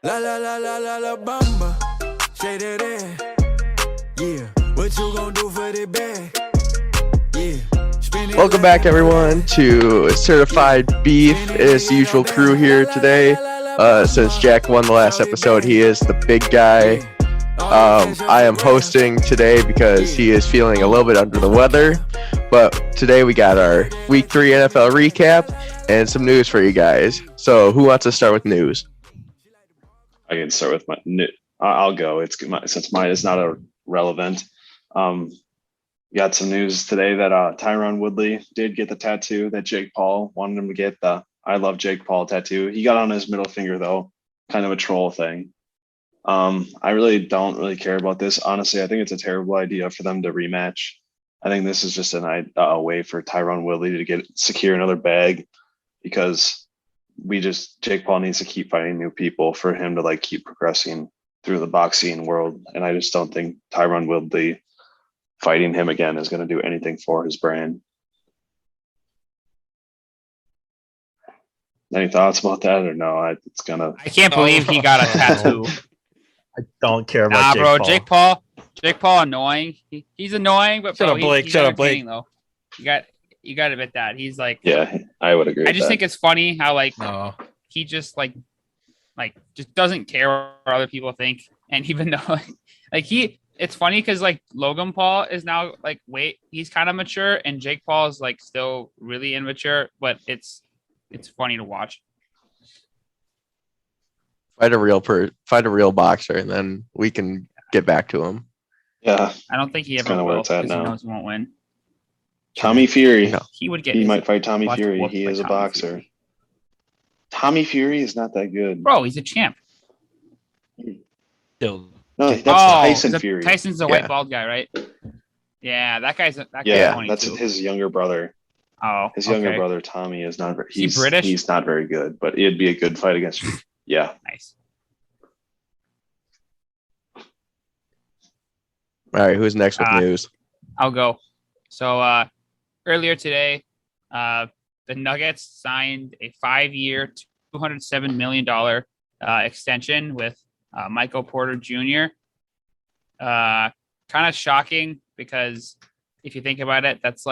La la la la la la bamba, shake that ass. Yeah, what you gonna do for the bag? Yeah. Welcome back, everyone, to Certified Beef. It's the usual crew here today. Since Jack won the last episode, he is the big guy. I am hosting today because he is feeling a little bit under the weather. But today we got our Week 3 NFL recap and some news for you guys. So who wants to start with news? I can start with I'll go. Since mine is not relevant. Got some news today that Tyron Woodley did get the tattoo that Jake Paul wanted him to get, the I love Jake Paul tattoo. He got on his middle finger though, kind of a troll thing. I really don't really care about this. Honestly, I think it's a terrible idea for them to rematch. I think this is just a way for Tyron Woodley to secure another bag, because Jake Paul needs to keep fighting new people for him to keep progressing through the boxing world. And I just don't think Tyron Woodley fighting him again is going to do anything for his brand. Any thoughts about that or no? I can't believe he got a tattoo. I don't care about Jake Paul. Jake Paul annoying. He's annoying, but Shut up, Blake. Though. You got to admit that he's yeah, I would agree. I just think it's funny how he just just doesn't care what other people think, and even though it's funny because Logan Paul is now he's kind of mature, and Jake Paul is still really immature, but it's funny to watch. Fight a real boxer, and then we can get back to him. Yeah, I don't think he ever will, because he knows he won't win. Tommy Fury. No. He might fight Tommy Fury. He is a boxer. Fury. Tommy Fury is not that good. Bro, he's a champ. Still. No, that's Tyson Fury. Tyson's the white bald guy, right? Yeah, that guy's that's his younger brother. Oh, his younger brother Tommy is not. He's British. He's not very good, but it'd be a good fight against you. Yeah. Nice. All right, who's next with news? I'll go. So earlier today, the Nuggets signed a 5-year, $207 million extension with Michael Porter Jr. Kind of shocking, because if you think about it, that's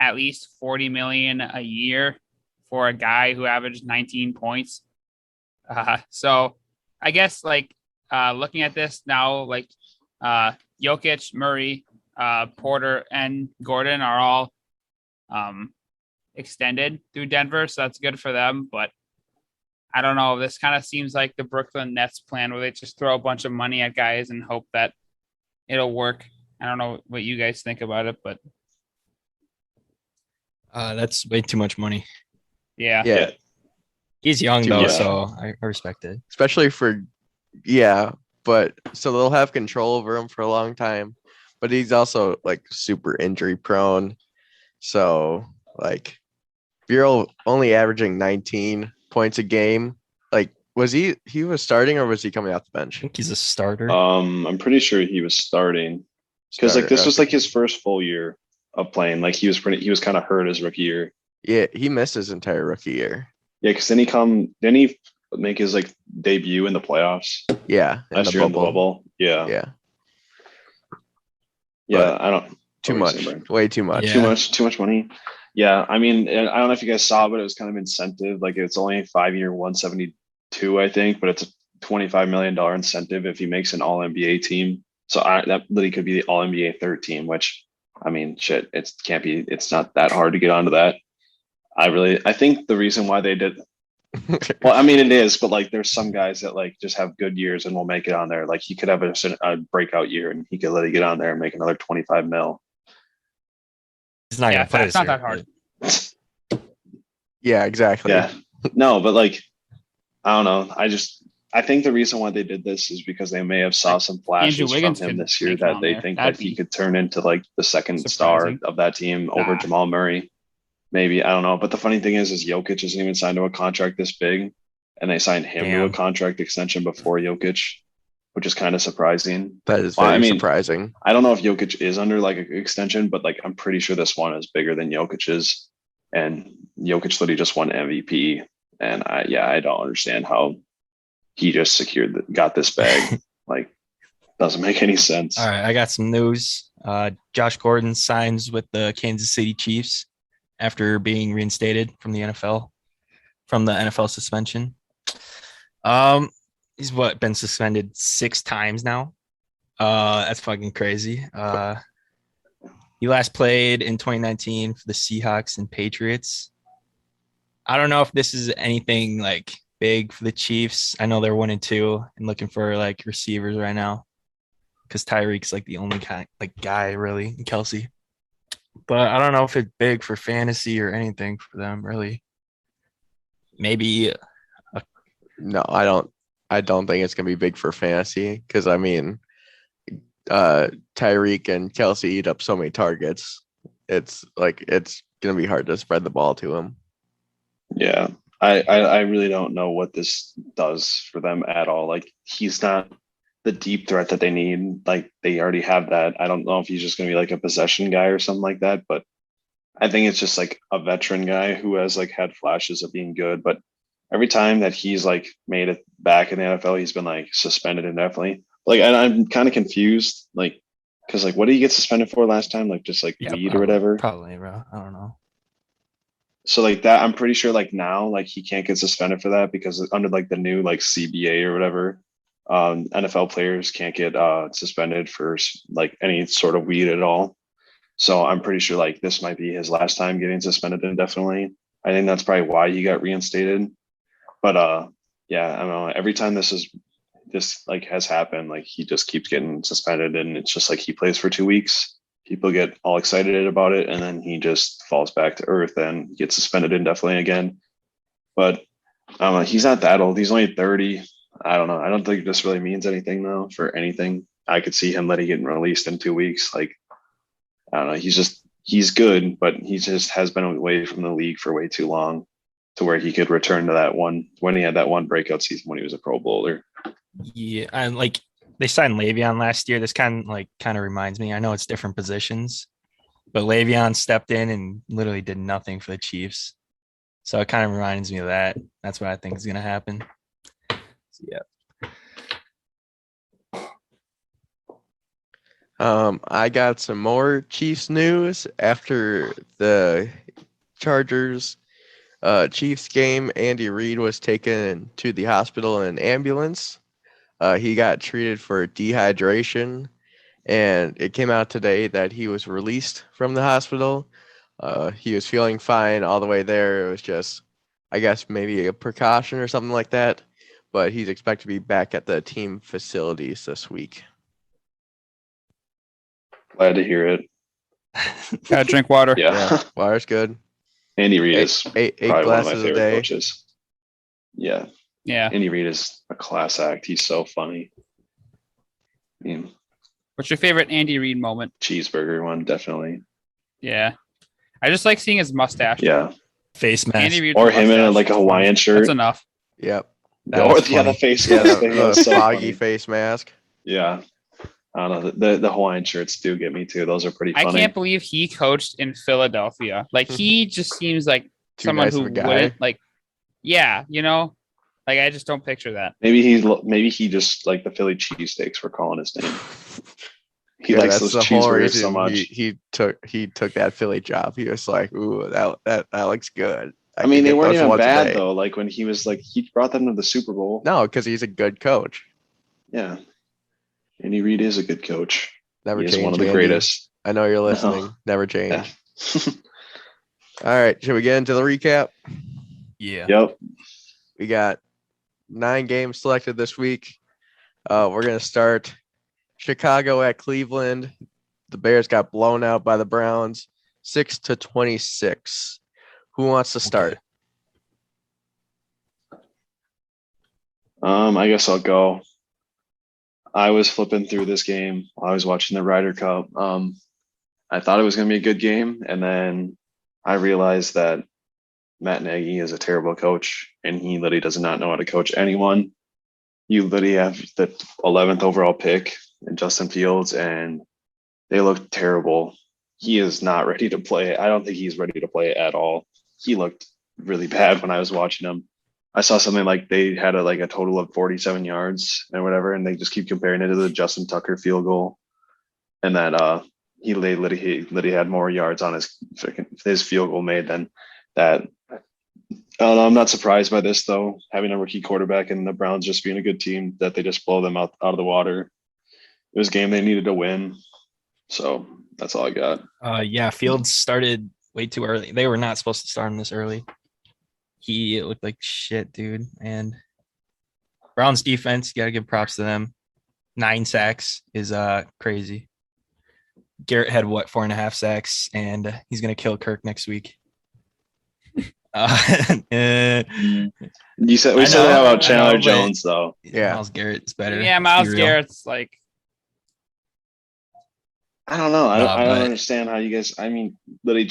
at least $40 million a year for a guy who averaged 19 points. So I guess looking at this now, Jokic, Murray, Porter, and Gordon are all extended through Denver, so that's good for them. But I don't know. This kind of seems like the Brooklyn Nets plan, where they just throw a bunch of money at guys and hope that it'll work. I don't know what you guys think about it, but that's way too much money. Yeah. He's young though, so I respect it. Especially but so they'll have control over him for a long time. But he's also super injury prone. So if you're only averaging 19 points a game, was he was starting, or was he coming off the bench? I think he's a starter. I'm pretty sure he was starting, because this was his first full year of playing. He was kind of hurt his rookie year. Yeah, he missed his entire rookie year. Yeah, because then he make his debut in the playoffs. Yeah, last year in the bubble. Yeah. I don't. Too much. Way too much. Yeah. Too much money. Yeah, I mean, I don't know if you guys saw, but it was kind of incentive. It's only a 5-year, 172, I think, but it's a $25 million incentive if he makes an All NBA team. So that literally could be the All NBA third team. Which, I mean, shit, it's not that hard to get onto that. I think the reason why they did. Well, I mean, it is, but there's some guys that just have good years and will make it on there. He could have a breakout year, and he could let it get on there and make another 25 mil. It's not gonna play. It's not that hard. Yeah, exactly. Yeah, no, but I don't know. I think the reason why they did this is because they may have saw some flashes from him this year that they think that he could turn into the second star of that team over Jamal Murray. Maybe, I don't know. But the funny thing is Jokic isn't even signed to a contract this big, and they signed him to a contract extension before Jokic, which is kind of surprising. That is very surprising. I don't know if Jokic is under an extension, but I'm pretty sure this one is bigger than Jokic's, and Jokic literally just won MVP And I don't understand how he just got this bag. Like, doesn't make any sense. All right, I got some news. Josh Gordon signs with the Kansas City Chiefs after being reinstated from the NFL suspension. He's been suspended 6 times now. That's fucking crazy. He last played in 2019 for the Seahawks and Patriots. I don't know if this is anything like big for the Chiefs. I know they're 1-2 and looking for like receivers right now because Tyreek's like the only guy really, and Kelsey. But I don't know if it's big for fantasy or anything for them really. Maybe. No, I don't think it's gonna be big for fantasy because I mean, Tyreek and Kelsey eat up so many targets. It's gonna be hard to spread the ball to him. Yeah. I really don't know what this does for them at all. Like, he's not the deep threat that they need. Like, they already have that. I don't know if he's just going to be like a possession guy or something like that, but I think it's just like a veteran guy who has like had flashes of being good. But every time that he's like made it back in the NFL, he's been like suspended indefinitely. Like, and I'm kind of confused, like, because like, what did he get suspended for last time? Like, just like weed or whatever. Probably, bro. I don't know. So like that, I'm pretty sure like now, like he can't get suspended for that because under like the new like CBA or whatever, NFL players can't get suspended for like any sort of weed at all. So I'm pretty sure like this might be his last time getting suspended indefinitely. I think that's probably why he got reinstated. But yeah, I don't know. Every time this like has happened, like he just keeps getting suspended, and it's just like he plays for 2 weeks. People get all excited about it, and then he just falls back to earth and gets suspended indefinitely again. But he's not that old. He's only 30. I don't know. I don't think this really means anything though for anything. I could see him letting getting released in 2 weeks. Like, I don't know. He's good, but he just has been away from the league for way too long to where he could return to that one when he had that one breakout season when he was a Pro Bowler. Yeah, and like they signed Le'Veon last year. This kind of reminds me. I know it's different positions, but Le'Veon stepped in and literally did nothing for the Chiefs. So it kind of reminds me of that. That's what I think is going to happen. So, yeah. I got some more Chiefs news after the Chargers Chiefs game. Andy Reid was taken to the hospital in an ambulance. He got treated for dehydration, and it came out today that he was released from the hospital. He was feeling fine all the way there. It was just, I guess, maybe a precaution or something like that. But he's expected to be back at the team facilities this week. Glad to hear it. Gotta drink water. Yeah. Water's good. Andy Reid is Eight probably one of my glasses a favorite day. coaches. Yeah. Yeah. Andy Reid is a class act. He's so funny. I mean, What's your favorite Andy Reid moment? cheeseburger one, definitely. Yeah. I just like seeing his mustache. Yeah. Face mask. Andy Reid Or with him in mustache. like a Hawaiian shirt. That's enough. Yep. That Or was the other funny. face Yeah, mask thing. That the was so foggy funny. face mask. Yeah. I don't know. The Hawaiian shirts do get me too. Those are pretty I funny. can't believe he coached in Philadelphia. Like, he just seems like Too someone nice who of a guy. wouldn't like. Yeah, like I just don't picture that. Maybe he just like the Philly cheesesteaks were calling his name. He likes those that's the whole cheeseburgers reason so much. he took that Philly job. He was like, "Ooh, that looks good." I mean, could they get weren't those even once a bad day." though. Like when he was like, he brought them to the Super Bowl. No, because he's a good coach. Yeah. Andy Reid is a good coach. Never He is change. one of the Andy. greatest. I know you're No. listening. Never change. Yeah. All right, should we get into the recap? Yeah. Yep. We got 9 games selected this week. We're gonna start Chicago at Cleveland. The Bears got blown out by the Browns, 6-26. Who wants to start? I guess I'll go. I was flipping through this game while I was watching the Ryder Cup. I thought it was going to be a good game, and then I realized that Matt Nagy is a terrible coach, and he literally does not know how to coach anyone. You literally have the 11th overall pick in Justin Fields, and they look terrible. He is not ready to play. I don't think he's ready to play at all. He looked really bad when I was watching him. I saw something like they had a total of 47 yards and whatever, and they just keep comparing it to the Justin Tucker field goal, and that he literally had more yards on his field goal made than that. I don't know, I'm not surprised by this though, having a rookie quarterback and the Browns just being a good team that they just blow them out of the water. It was a game they needed to win, so that's all I got. Yeah, Fields started way too early. They were not supposed to start him this early. He looked like shit, dude. And Browns defense, you gotta give props to them. 9 sacks is crazy. Garrett had 4.5 sacks, and he's gonna kill Kirk next week. We said that about Chandler Jones though. Yeah. Miles Garrett's better. Yeah, Miles Garrett's like, I don't know. I don't but- understand how you guys. I mean, literally,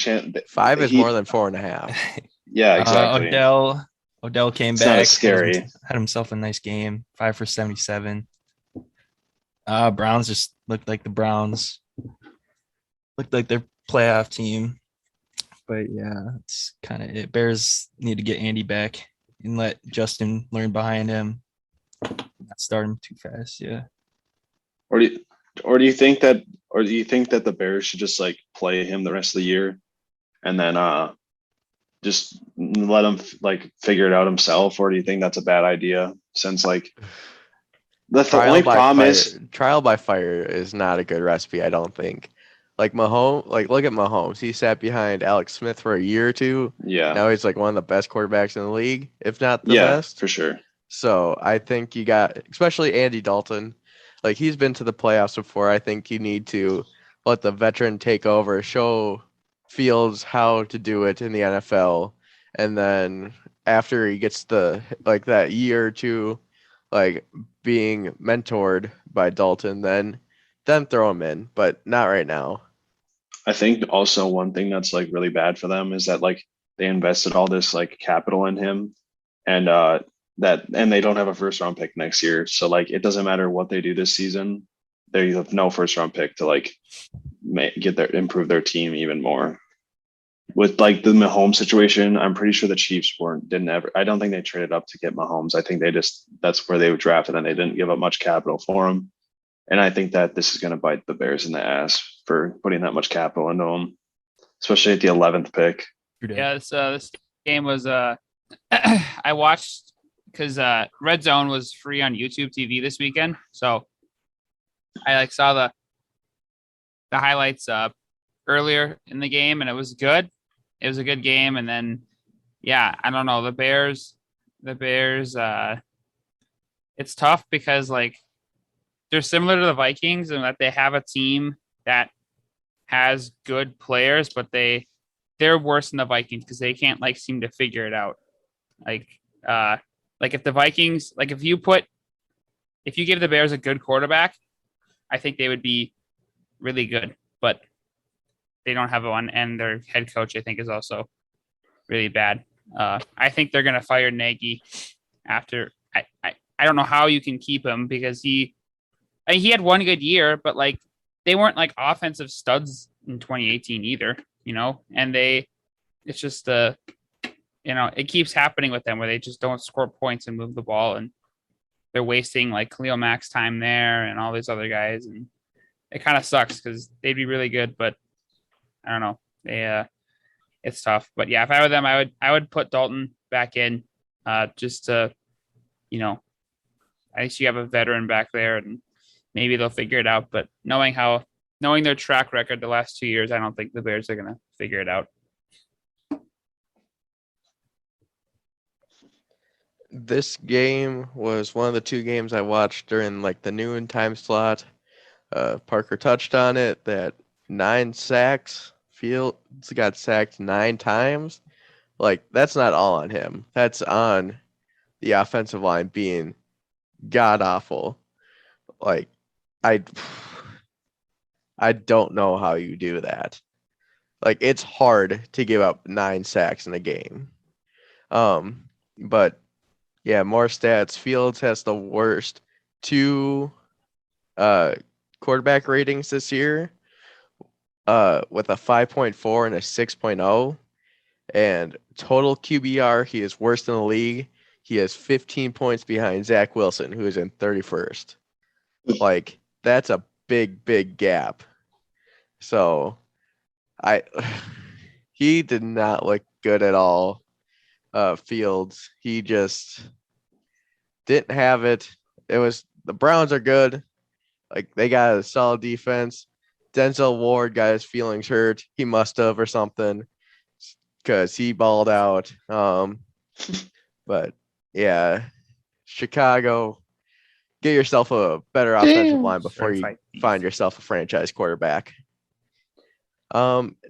5 is more than 4.5. Yeah, exactly. Odell came It's back. not as scary. Had himself a nice game. 5 for 77. Browns just looked like the Browns. Looked like their playoff team. But yeah, it's kind of it. Bears need to get Andy back and let Justin learn behind him. Not start him too fast. Yeah. Or do you think that the Bears should just like play him the rest of the year, and then just let him like figure it out himself? Or do you think that's a bad idea? Since like the only problem is trial by fire is not a good recipe, I don't think. Like Mahomes, like look at Mahomes. He sat behind Alex Smith for a year or two. yeah, Now he's like one of the best quarterbacks in the league, if not the yeah, best. for sure. So I think you got, especially Andy Dalton, like he's been to the playoffs before. I think you need to let the veteran take over, show Fields how to do it in the NFL, and then after he gets that year or two, like being mentored by Dalton, then throw him in, but not right now. I think also one thing that's like really bad for them is that like they invested all this like capital in him, and they don't have a first round pick next year. So like it doesn't matter what they do this season, they have no first round pick to like improve their team even more. With like the Mahomes situation, I'm pretty sure the Chiefs I don't think they traded up to get Mahomes. I think that's where they were drafted, and they didn't give up much capital for him. And I think that this is going to bite the Bears in the ass for putting that much capital into them, especially at the 11th pick. yeah, this game was I watched because Red Zone was free on YouTube TV this weekend, so I like saw the highlights earlier in the game, and it was good. It was a good game, and then yeah, I don't know, the Bears it's tough because like they're similar to the Vikings in that they have a team that has good players, but they're worse than the Vikings because they can't like seem to figure it out. Like if the Vikings, like if you give the Bears a good quarterback, I think they would be really good, but they don't have one, and their head coach I think is also really bad. I think they're gonna fire Nagy after. I don't know how you can keep him because he had one good year, but like they weren't like offensive studs in 2018 either, and it's just it keeps happening with them where they just don't score points and move the ball, and they're wasting like Khalil Mack's time there and all these other guys, and it kind of sucks because they'd be really good, but I don't know, it's tough. But yeah, if I were them, I would put Dalton back in, just to, at least you have a veteran back there, and maybe they'll figure it out. But knowing their track record the last 2 years, I don't think the Bears are gonna figure it out. This game was one of the 2 games I watched during like the noon time slot. Parker touched on it, that 9 sacks. Fields got sacked 9 times. Like that's not all on him. That's on the offensive line being god awful. Like I don't know how you do that. Like it's hard to give up 9 sacks in a game. But yeah, more stats. Fields has the worst 2 quarterback ratings this year, with a 5.4 and a 6.0, and total QBR he is worst in the league. he has 15 points behind Zach Wilson, who is in 31st. Like, that's a big gap. So he did not look good at all. Fields, he just didn't have it. The Browns are good. Like, they got a solid defense. Denzel Ward got his feelings hurt. He must have or something because he balled out. But yeah, Chicago, get yourself a better offensive line before you Certified beef. find yourself a franchise quarterback.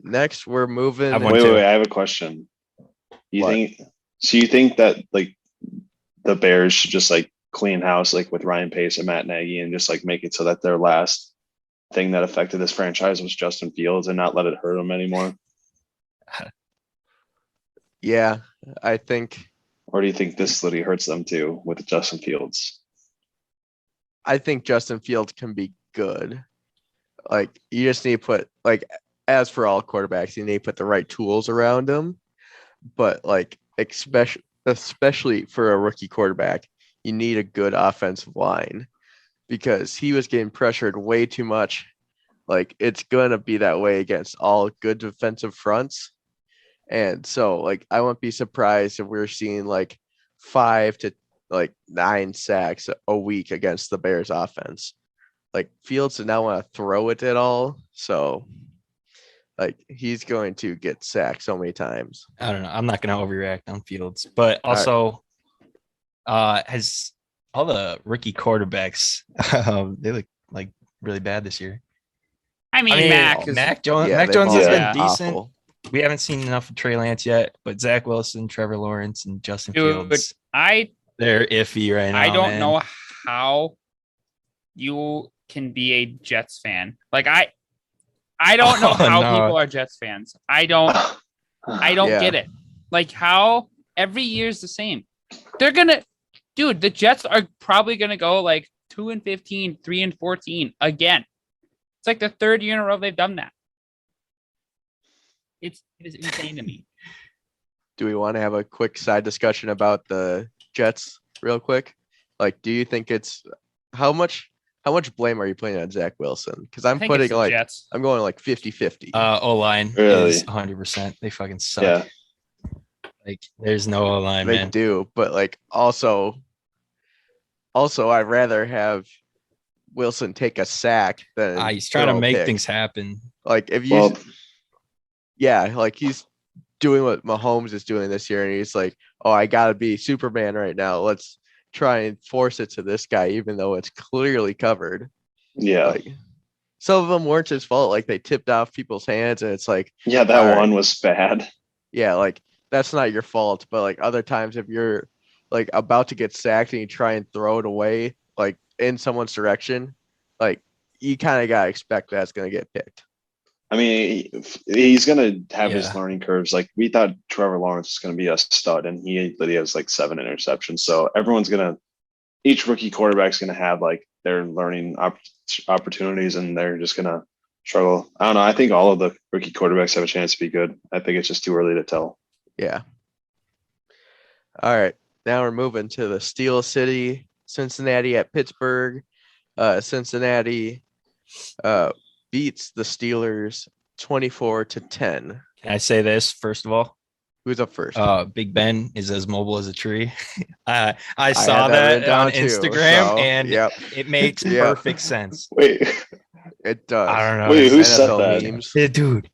Next we're moving. I've won Wait, too. I have a question. You What? think that like the Bears should just like clean house like with Ryan Pace and Matt Nagy and just like make it so that their last thing that affected this franchise was Justin Fields and not let it hurt them anymore? Yeah, I think Or do you think this literally hurts them too with Justin Fields? Justin Fields can be good. Like, you just need to put, like, as for all quarterbacks, you need to put the right tools around him. But like, especially for a rookie quarterback, you need a good offensive line because he was getting pressured way too much. Like, it's gonna be that way against all good defensive fronts. And so, like, I wouldn't be surprised if we're seeing like 5 to 9 sacks a week against the Bears offense. Like, Fields did not want to throw it at all. So, like, he's going to get sacked so many times. I don't know. I'm not going to overreact on Fields, but also has all the rookie quarterbacks, they look like really bad this year. I mean, Mac Jones they've has all been been decent. awful. We haven't seen enough of Trey Lance yet, but Zach Wilson, Trevor Lawrence, and Justin Fields, they're iffy right now. I don't know how you can be a Jets fan. Like, I don't know how people are Jets fans. I don't get it. Like, how every year's the same. The Jets are probably gonna go like 2-15, 3-14 again. It's like the third year in a row they've done that. It is insane to me. Do we want to have a quick side discussion about the Jets real quick? Like, do you think how much blame are you putting on Zach Wilson? Because I'm putting Jets. I'm going like 50-50. O-line is 100%. They fucking suck. Yeah. Like, there's no O-line, They man. do, but like also I'd rather have Wilson take a sack than He's trying to throw a make pick. things happen. Like, if you like, he's doing what Mahomes is doing this year, and he's like, oh, I gotta be Superman right now. Let's try and force it to this guy, even though it's clearly covered. Yeah. Like, some of them weren't his fault. Like, they tipped off people's hands, and it's like, yeah, that one was bad. yeah, like, that's not your fault. But like, other times, if you're like about to get sacked and you try and throw it away, like in someone's direction, like, you kind of gotta expect that's gonna get picked. I mean, he's going to have his learning curves. Like, we thought Trevor Lawrence was going to be a stud, and he has like 7 interceptions. So each rookie quarterback's going to have like their learning opportunities, and they're just going to struggle. I don't know. I think all of the rookie quarterbacks have a chance to be good. I think it's just too early to tell. Yeah. All right. Now we're moving to the Steel City, Cincinnati at Pittsburgh. Cincinnati beats the Steelers 24-10. Can I say this first of all? Who's up first? Big Ben is as mobile as a tree. I saw that on Instagram, and it makes perfect sense. Wait, it does. I don't know. Wait, who said NFL that? memes. Dude,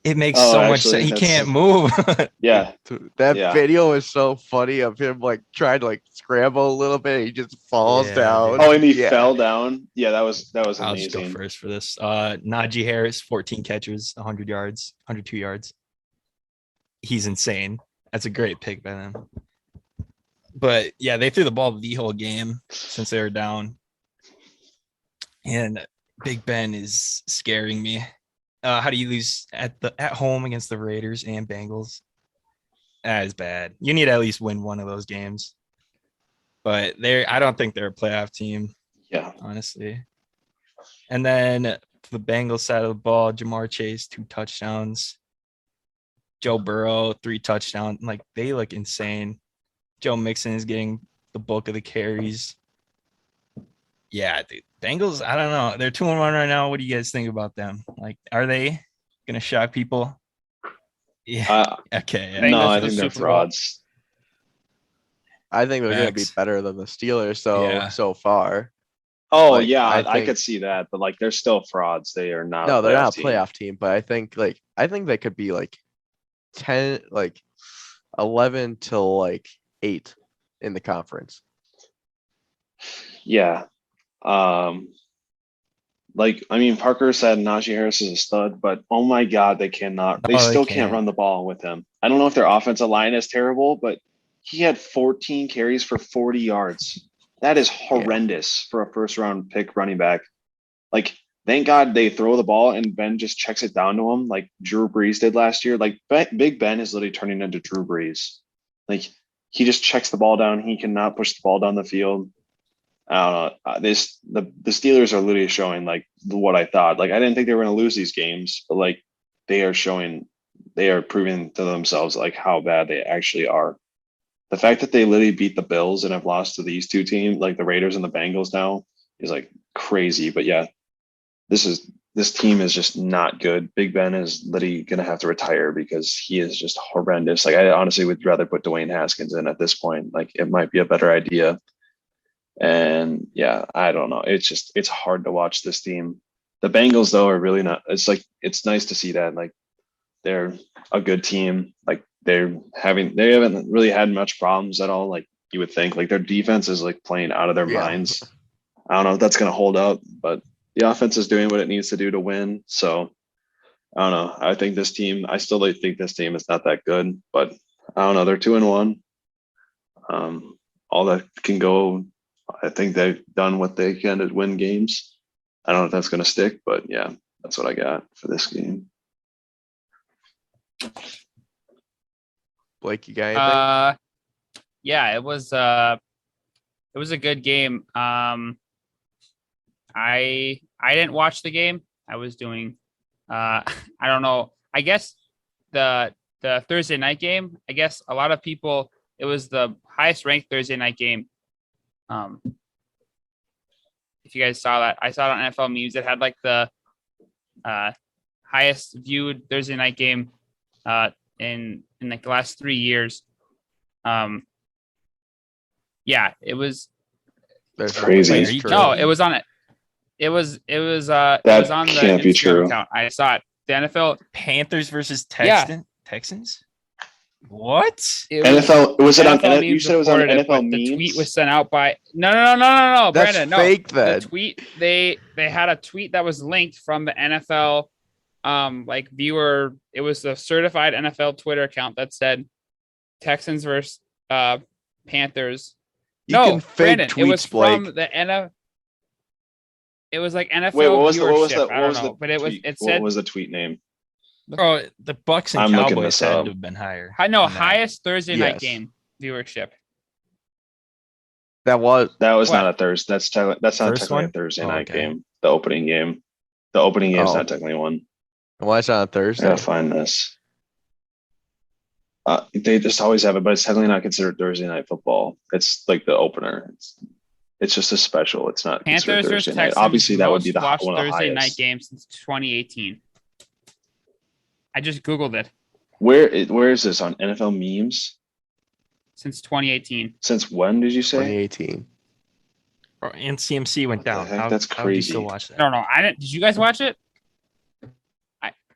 it makes so much sense. He can't move. Yeah. That video is so funny of him like trying to like scramble a little bit. He just falls down. Oh, and he fell down. Yeah, that was amazing. I'll just go first for this. Najee Harris, 14 catches, 100 yards, 102 yards. He's insane. That's a great pick by them. But yeah, they threw the ball the whole game since they were down. And Big Ben is scaring me. How do you lose at home against the Raiders and Bengals? That is bad. You need to at least win one of those games. But I don't think they're a playoff team. Yeah. Honestly. And then the Bengals side of the ball, Jamar Chase, 2 touchdowns. Joe Burrow, 3 touchdowns. Like, they look insane. Joe Mixon is getting the bulk of the carries. Yeah, dude. Bengals, I don't know. They're 2-1 right now. What do you guys think about them? Like, are they gonna shock people? Yeah. Okay. Yeah. No, Bengals I to the think they're Super Bowl. frauds. I think they're going to be Max. better than the Steelers Yeah. so far. Oh Like, yeah, I I think- could see that, but like they're still frauds. They are not. No, a they're not a team. playoff team, but I think they could be like 10, like 11 to like 8 in the conference. Yeah. Like I mean, Parker said Najee Harris is a stud, but oh my God, they cannot. They No, they still can't can't. run the ball with him. I don't know if their offensive line is terrible, but he had 14 carries for 40 yards. That is horrendous for a first round pick running back. Like, thank God they throw the ball and Ben just checks it down to him like Drew Brees did last year. Like Big Ben is literally turning into Drew Brees. Like he just checks the ball down. He cannot push the ball down the field. I don't know. The Steelers are literally showing like what I thought. Like I didn't think they were going to lose these games, but like they are proving to themselves like how bad they actually are. The fact that they literally beat the Bills and have lost to these two teams, like the Raiders and the Bengals now, is like crazy. But yeah, this team is just not good. Big Ben is literally going to have to retire because he is just horrendous. Like I honestly would rather put Dwayne Haskins in at this point. Like it might be a better idea. And yeah, I don't know. It's hard to watch this team. The Bengals though are really not. It's nice to see that like they're a good team. Like they haven't really had much problems at all. Like you would think. Like their defense is like playing out of their Yeah. minds. I don't know if that's going to hold up, but the offense is doing what it needs to do to win. So I don't know. I still think this team is not that good, but I don't know. They're 2-1. All that can go. I think they've done what they can to win games. I don't know if that's going to stick, but yeah, that's what I got for this game. Blake, you got anything? Yeah, it was a good game. I didn't watch the game. I was doing I don't know. I guess the Thursday night game, I guess a lot of people, it was the highest ranked Thursday night game. If you guys saw that, I saw it on NFL Memes. It had like the highest viewed Thursday night game in like the last 3 years. Yeah, it was. There's crazy. way Are you true. No, it was on it. It was on the can't be Instagram true. account. I saw it. The NFL Panthers versus Yeah. Texans. What? it was- NFL was it on? NFL You memes said it was on reported NFL but memes. the tweet was sent out by no, That's Brandon, no. fake The then. tweet they had a tweet that was linked from the NFL like viewer. It was the certified NFL Twitter account that said Texans versus Panthers. You no, can fake Brandon, tweets, it was Blake. from the NFL. It was like NFL Wait, what was viewership. the I don't know, but it tweet? said What was the tweet name? Oh, the Bucks and I'm looking Cowboys this had up. to have been higher. I know than that. highest Thursday night Yes. game viewership. That was That was What? not a Thursday. That's not First technically one? a Thursday Oh, night okay. game. The opening game. The opening game is Oh. not technically one. why it's on I Thursday. gotta find this. They just always have it, but it's technically not considered Thursday night football. It's like the opener. It's just a special. It's not considered Panthers versus Thursday night. Texans. Obviously, that would most be one watched of the Thursday night highest. game since 2018. I just googled it. Where is this on NFL memes? Since 2018. Since when did you say? 2018. Oh, and CMC went What the down. heck? How, That's how would you still crazy. watch that? I don't know. I didn't. Did you guys watch it?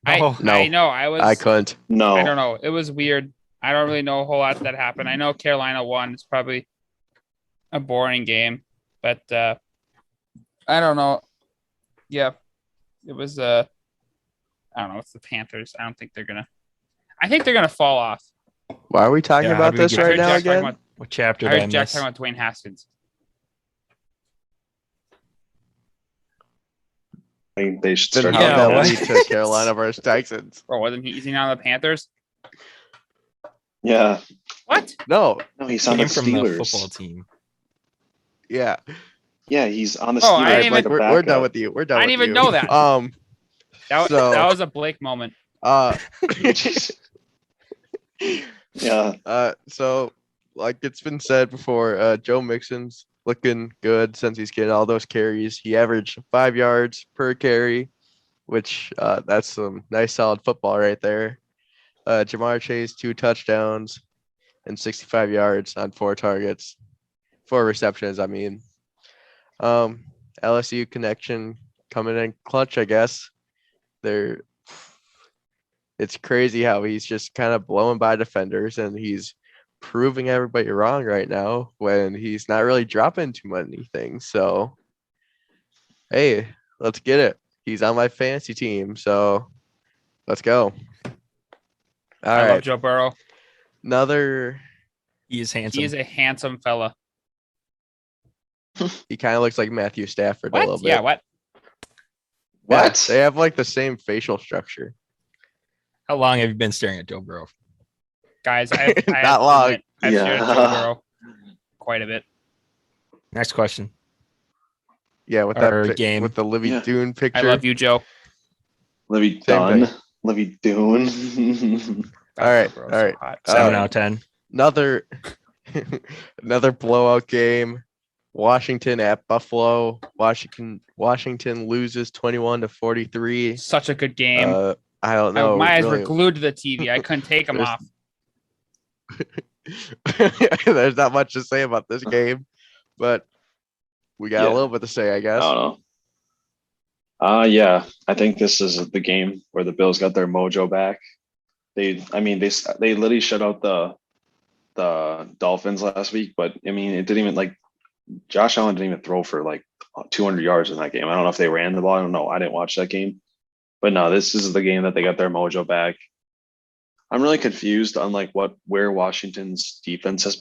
No. No. I know. I couldn't. No. I don't know. It was weird. I don't really know a whole lot that happened. I know Carolina won. It's probably a boring game, but I don't know. Yeah, it was. I don't know. It's the Panthers. I think they're gonna fall off. Why are we talking Yeah, about how do we this get I right heard now Jack talking again? about- What chapter I did I heard Jack miss? talking about Dwayne Haskins. I think they should Then start how Yeah, did doing that what? lead that. to Carolina versus Texans? Bro, wasn't he? Is he not on the Panthers? Yeah. What? No. No, he's on the Came from the Steelers. football team. Yeah. Yeah, he's on the Oh, I Steelers. didn't Alright, even- Blake, like a we're done backup. with you. We're done I with didn't even you. know that. That So was a Blake moment. uh Yeah. so like it's been said before, Joe Mixon's looking good since he's getting all those carries. He averaged 5 yards per carry, which that's some nice solid football right there. Jamar Chase 2 touchdowns and 65 yards on 4 targets, 4 receptions. I mean, LSU connection coming in clutch, I guess. It's crazy how he's just kind of blowing by defenders and he's proving everybody wrong right now when he's not really dropping too many things. So, hey, let's get it. He's on my fantasy team, so let's go. I love Joe Burrow. Another. He is handsome. He is a handsome fella. He kind of looks like Matthew Stafford a little What? bit. Yeah, what? What? Yeah, they have like the same facial structure. How long have you been staring at Joe Burrow? Guys, I have Not to long. admit, I've stared at Joe Yeah. Burrow quite a bit. Next question. Yeah, with Our that game. with the Livy Yeah. Dune picture. I love you, Joe. Livy Same Dunn. thing. Livy Dune. God, All right, Joe Burrow's all right. So hot. 7 out of 10. Another another blowout game. Washington at Buffalo. Washington loses 21-43. Such a good game. I don't know. My eyes really. were glued to the TV. I couldn't take them There's- off. There's not much to say about this game, but we got a Yeah. little bit to say, I I guess. don't know. Yeah, I think this is the game where the Bills got their mojo back. They literally shut out the Dolphins last week, but I mean, it didn't even like Josh Allen didn't even throw for like 200 yards in that game. I don't know if they ran the ball. I don't know. I didn't watch that game, but no, this is the game that they got their mojo back. I'm really confused on like where Washington's defense is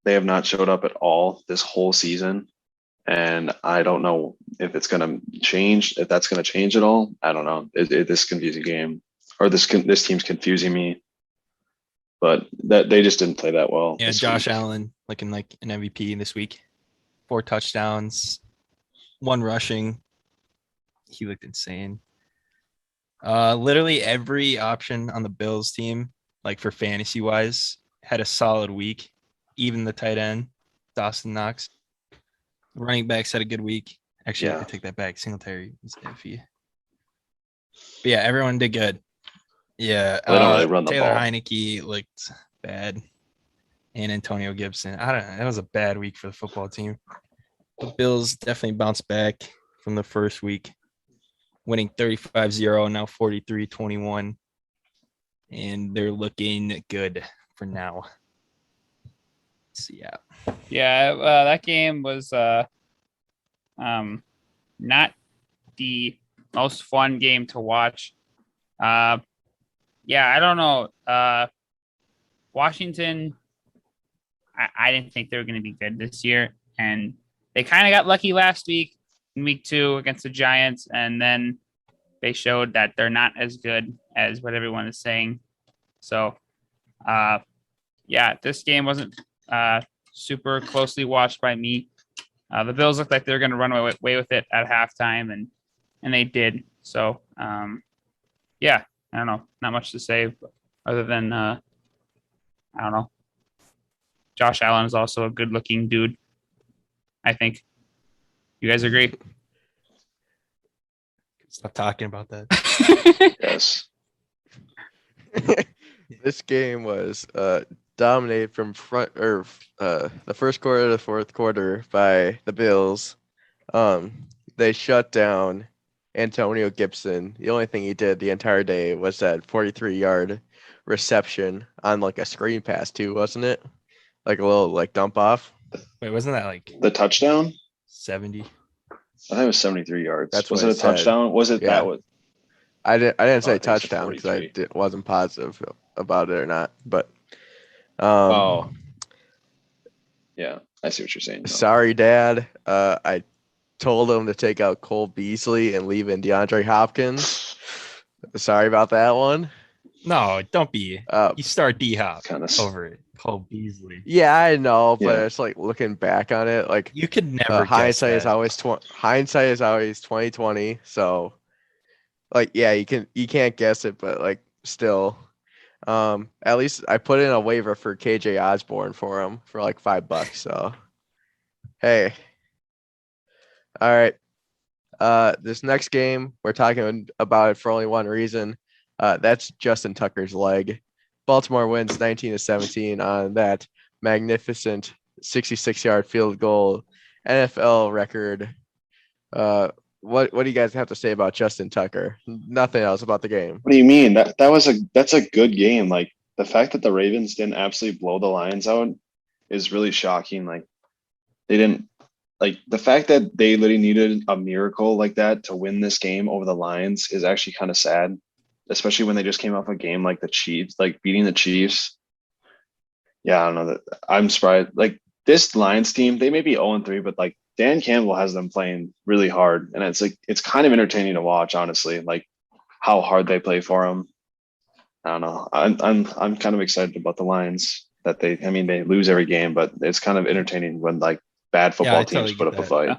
they have not showed up at all this whole season. And I don't know if it's going to change, if that's going to change at all. I don't know. This confusing game, or this team's confusing me. But that they just didn't play that well. Yeah, this Josh week. Allen looking like an MVP this week. 4 touchdowns, 1 rushing. He looked insane. Literally every option on the Bills team, like for fantasy wise, had a solid week. Even the tight end, Dawson Knox. Running backs had a good week. Actually, Yeah. I take that back. Singletary was iffy. But yeah, everyone did good. Yeah, They don't really run the Taylor ball. Heineke looked bad, and Antonio Gibson. I don't know. That was a bad week for the football team. The Bills definitely bounced back from the first week, winning 35-0, now 43-21, and they're looking good for now. So yeah. Yeah, that game was not the most fun game to watch. Yeah, I don't know. Washington, I didn't think they were going to be good this year, and they kind of got lucky last week in week 2 against the Giants, and then they showed that they're not as good as what everyone is saying. So, yeah, this game wasn't super closely watched by me. The Bills looked like they were going to run away with it at halftime, and they did. So, yeah, I don't know. Not much to say other than, I don't know. Josh Allen is also a good-looking dude, I think. You guys agree? Stop talking about that. Yes. This game was dominated from the first quarter to the fourth quarter by the Bills. They shut down Antonio Gibson. The only thing he did the entire day was that 43-yard reception on like a screen pass too, wasn't it? Like a little like dump off. Wait, wasn't that like The touchdown? 70? I thought it was 73 yards. That's was what it a it said. touchdown? Was it Yeah. that was I didn't I say think it's a touchdown because I 43. wasn't positive about it or not. But Oh. Yeah, I see what you're saying. No. sorry, Dad. I told him to take out Cole Beasley and leave in DeAndre Hopkins. Sorry about that one. No, don't be. You start D-Hop Kind of over it. Cole Beasley. Yeah, I know, but Yeah. it's like looking back on it, like You could never guess hindsight is that. always 2020. So, like, yeah, you can't guess it, but like still, At least I put in a waiver for KJ Osborne for him for like $5. So, hey, all right. This next game we're talking about it for only one reason. That's Justin Tucker's leg. Baltimore wins 19-17 on that magnificent 66-yard field goal, NFL record. What do you guys have to say about Justin Tucker? Nothing else about the game. What do you mean? That's a good game. Like the fact that the Ravens didn't absolutely blow the Lions out is really shocking. Like they didn't like the fact that they literally needed a miracle like that to win this game over the Lions is actually kind of sad, especially when they just came off a game like the Chiefs, like beating the Chiefs. Yeah, I don't know that I'm surprised. Like this Lions team, they may be 0-3, but like Dan Campbell has them playing really hard, and it's kind of entertaining to watch, honestly. Like how hard they play for him. I don't know. I'm kind of excited about the Lions that they lose every game, but it's kind of entertaining when like bad football I teams totally put get up a that. fight. Yeah.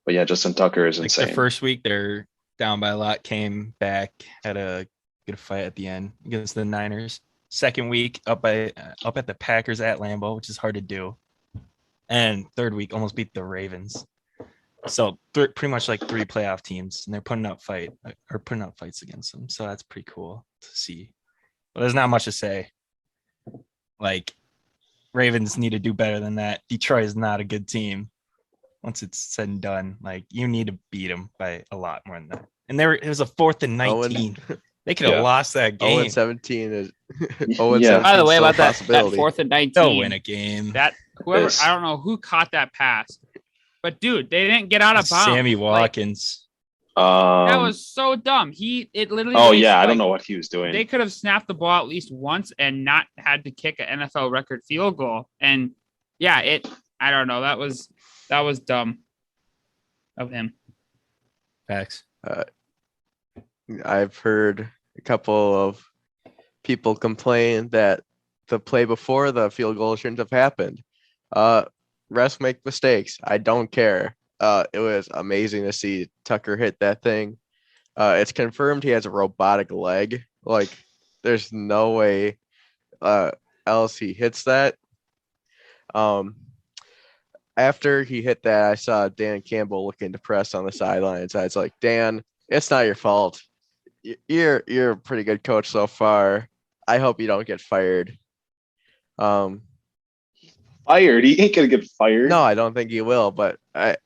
But yeah, Justin Tucker is Like insane. the first week, they're down by a lot, came back, had a good fight at the end against the Niners. Second week, up at the Packers at Lambeau, which is hard to do. And third week, almost beat the Ravens. So pretty much like 3 playoff teams, and they're putting up fights against them. So that's pretty cool to see. But there's not much to say. Like Ravens need to do better than that. Detroit is not a good team. Once it's said and done, like you need to beat them by a lot more than that. And it was a 4th and 19. They could have lost that game. 0-17 is Yeah. By the way, still a about that possibility. 4th and 19, They'll win a game. that whoever Yes. I don't know who caught that pass, but dude, they didn't get out of bounds. Sammy Like, Watkins. that was so dumb. It literally. Oh they, yeah, I like, don't know what he was doing. They could have snapped the ball at least once and not had to kick an NFL record field goal. And yeah, I don't know. That was dumb of him. Facts. I've heard a couple of people complain that the play before the field goal shouldn't have happened. Refs make mistakes. I don't care. It was amazing to see Tucker hit that thing. It's confirmed he has a robotic leg. Like, there's no way else he hits that. After he hit that, I saw Dan Campbell looking depressed on the sidelines. I was like, Dan, it's not your fault. You're a pretty good coach so far. I hope you don't get fired. Fired? He ain't gonna get fired. No, I don't think he will, but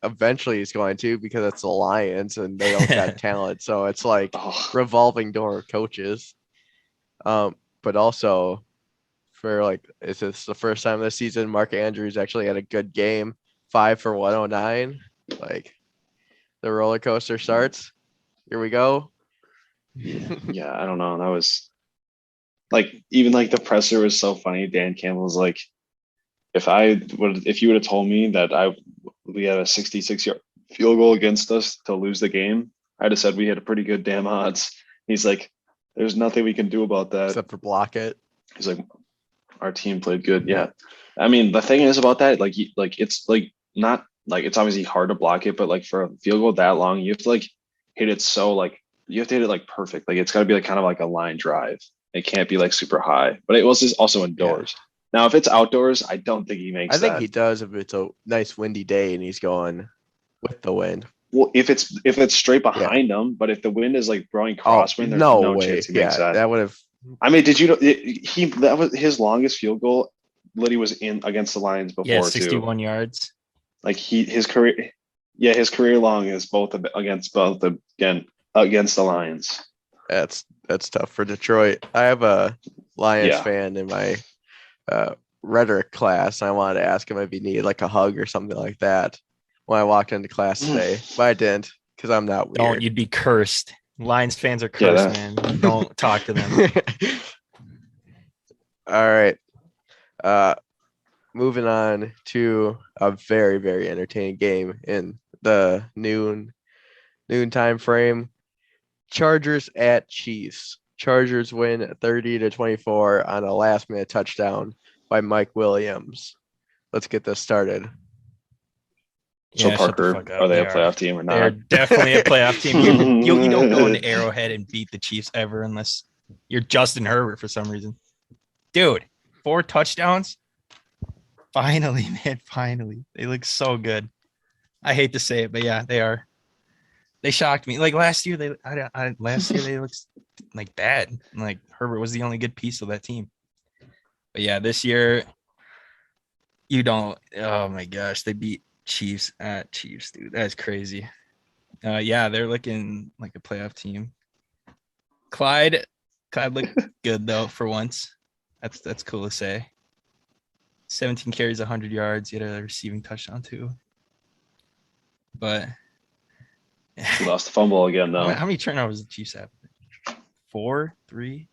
eventually he's going to, because it's the Lions and they don't got talent. So it's like Oh, revolving door of coaches. But also for like, is this the first time this season Mark Andrews actually had a good game? 5 for 109. Like, the roller coaster starts. Here we go. yeah, I don't know. That was like even like the presser was so funny. Dan Campbell was like, if you would have told me that we had a 66-yard field goal against us to lose the game, I'd have said we had a pretty good damn odds. He's like, there's nothing we can do about that. Except for block it. He's like, our team played good. Yeah. I mean, the thing is about that, it's like not like it's obviously hard to block it, but like for a field goal that long, you have to like hit it so like you have to hit it like perfect. Like it's got to be like kind of like a line drive. It can't be like super high, but it was just also indoors. Now, if it's outdoors, I don't think he makes I think that. he does if it's a nice windy day and he's going with the wind. Well, if it's straight behind him, but if the wind is like blowing crosswind, there's no no way. chance he makes that. That would have. I mean, did you know that was his longest field goal? Liddy was in against the Lions before Yeah, too. 61 yards. Like his career long is against the Lions. That's tough for Detroit. I have a Lions Yeah. fan in my rhetoric class. I wanted to ask him if he needed like a hug or something like that when I walked into class today, but I didn't because I'm not weird. Don't, you'd be cursed. Lions fans are cursed, man. Don't talk to them. All right. Moving on to a very, very entertaining game in the noon time frame. Chargers at Chiefs. Chargers win 30-24 on a last minute touchdown by Mike Williams. Let's get this started. So Yeah, shut the Parker, fuck up. are they a They playoff team or They're not? definitely a playoff team. You don't go into Arrowhead and beat the Chiefs ever unless You're Justin Herbert for some reason. Dude, 4 touchdowns. Finally, man. Finally. They look so good. I hate to say it, but yeah, they are. They shocked me. Like last year, last year they looked like bad. Like Herbert was the only good piece of that team. But yeah, this year you don't. Oh my gosh, they beat Chiefs at Chiefs, dude. That's crazy. Yeah, they're looking like a playoff team. Clyde looked good though for once. That's cool to say. 17 carries, 100 yards. He had a receiving touchdown too. But He lost the fumble again, though. how many turnovers did the Chiefs have? 4, 3.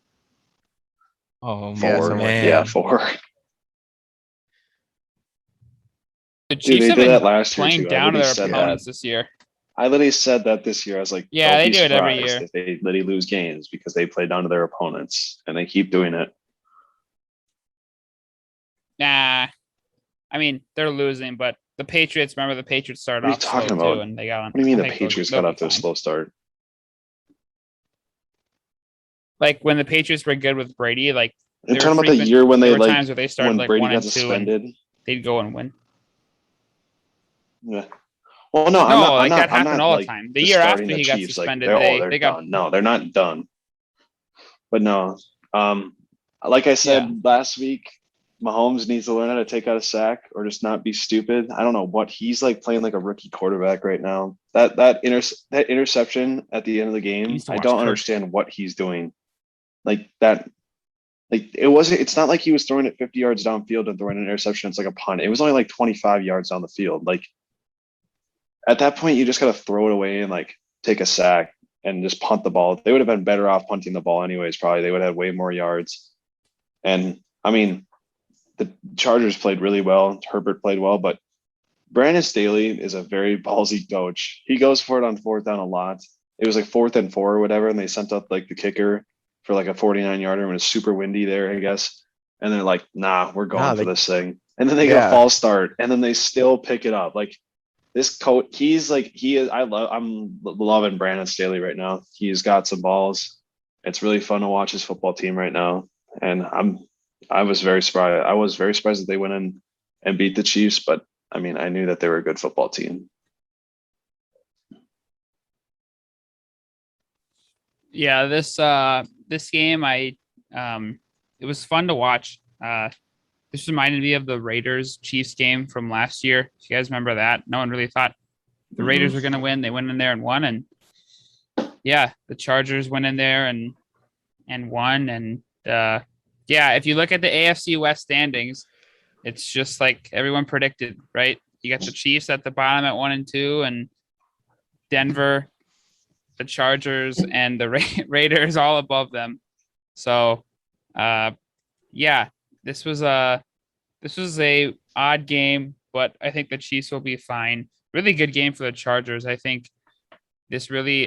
Oh, Yeah, Four. something like man. Yeah, 4. The Dude, Chiefs they have did been that last year, playing too. I down to literally their said opponents this year. I literally said that this year. I was like, Yeah, don't they be do it every surprised year. if they literally lose games because they play down to their opponents, and they keep doing it. Nah, I mean they're losing, but the Patriots. Remember, the Patriots started What are you off slow talking about? too, and they got. What do you mean I the think they'll- Patriots they'll got be off to a fine. slow start? Like when the Patriots were good with Brady, like You're there were talking about the frequent- year when there they were times where they started when like Brady 1 got and 2, and suspended. they'd go and win. Yeah. Well, no, No, I'm that not happened all the like time. The just year starting after the he got Chiefs like suspended, they're they got done. No, they're not done. But no, like I said last week, Mahomes needs to learn how to take out a sack or just not be stupid. I don't know what he's like playing like a rookie quarterback right now. That interception at the end of the game, needs to I watch don't Kirk. understand what he's doing. Like that, like it's not like he was throwing it 50 yards downfield and throwing an interception. It's like a punt. It was only like 25 yards down the field. Like at that point, you just got to throw it away and like take a sack and just punt the ball. They would have been better off punting the ball anyways. Probably they would have way more yards. And I mean, the Chargers played really well. Herbert played well, but Brandon Staley is a very ballsy coach. He goes for it on 4th down a lot. It was like 4th and 4 or whatever, and they sent up like the kicker for like a 49-yarder when it's super windy there, I guess. And they're like, nah, we're going for this thing. And then they get a false start, and then they still pick it up. Like this coach, I'm loving Brandon Staley right now. He's got some balls. It's really fun to watch his football team right now. And I was very surprised. I was very surprised that they went in and beat the Chiefs, but I mean, I knew that they were a good football team. Yeah, this game it was fun to watch. This reminded me of the Raiders Chiefs game from last year. If you guys remember that, no one really thought the Raiders were going to win. They went in there and won, and yeah, the Chargers went in there and won. And yeah, if you look at the AFC West standings, it's just like everyone predicted, right? You got the Chiefs at the bottom at 1 and 2, and Denver, the Chargers, and the Raiders all above them. So, yeah, this was a odd game, but I think the Chiefs will be fine. Really good game for the Chargers. I think this really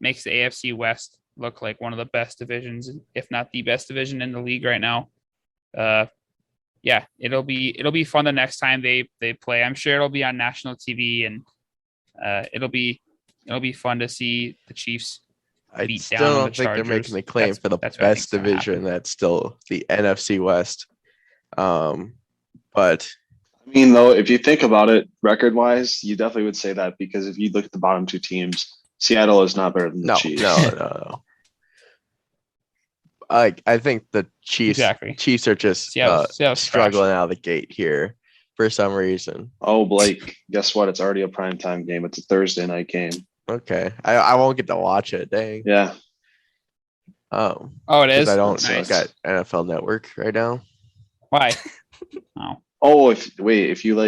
makes the AFC West look like one of the best divisions, if not the best division in the league right now. Yeah, it'll be fun the next time they play. I'm sure it'll be on national TV, and it'll be fun to see the Chiefs. I beat still down on don't the think they're Chargers. making the claim for the That's what I best think's gonna division. happen. That's still the NFC West. But I mean, though, if you think about it, record-wise, you definitely would say that because if you look at the bottom 2 teams, Seattle is not better than the Chiefs. No. I think the Chiefs are just Seattle's struggling trash. out of the gate here for some reason. Oh, Blake, guess what? It's already a primetime game. It's a Thursday night game. Okay, I won't get to watch it. Dang. Yeah. Oh, it is. I don't Nice. got NFL Network right now. Why? Oh, Oh, if you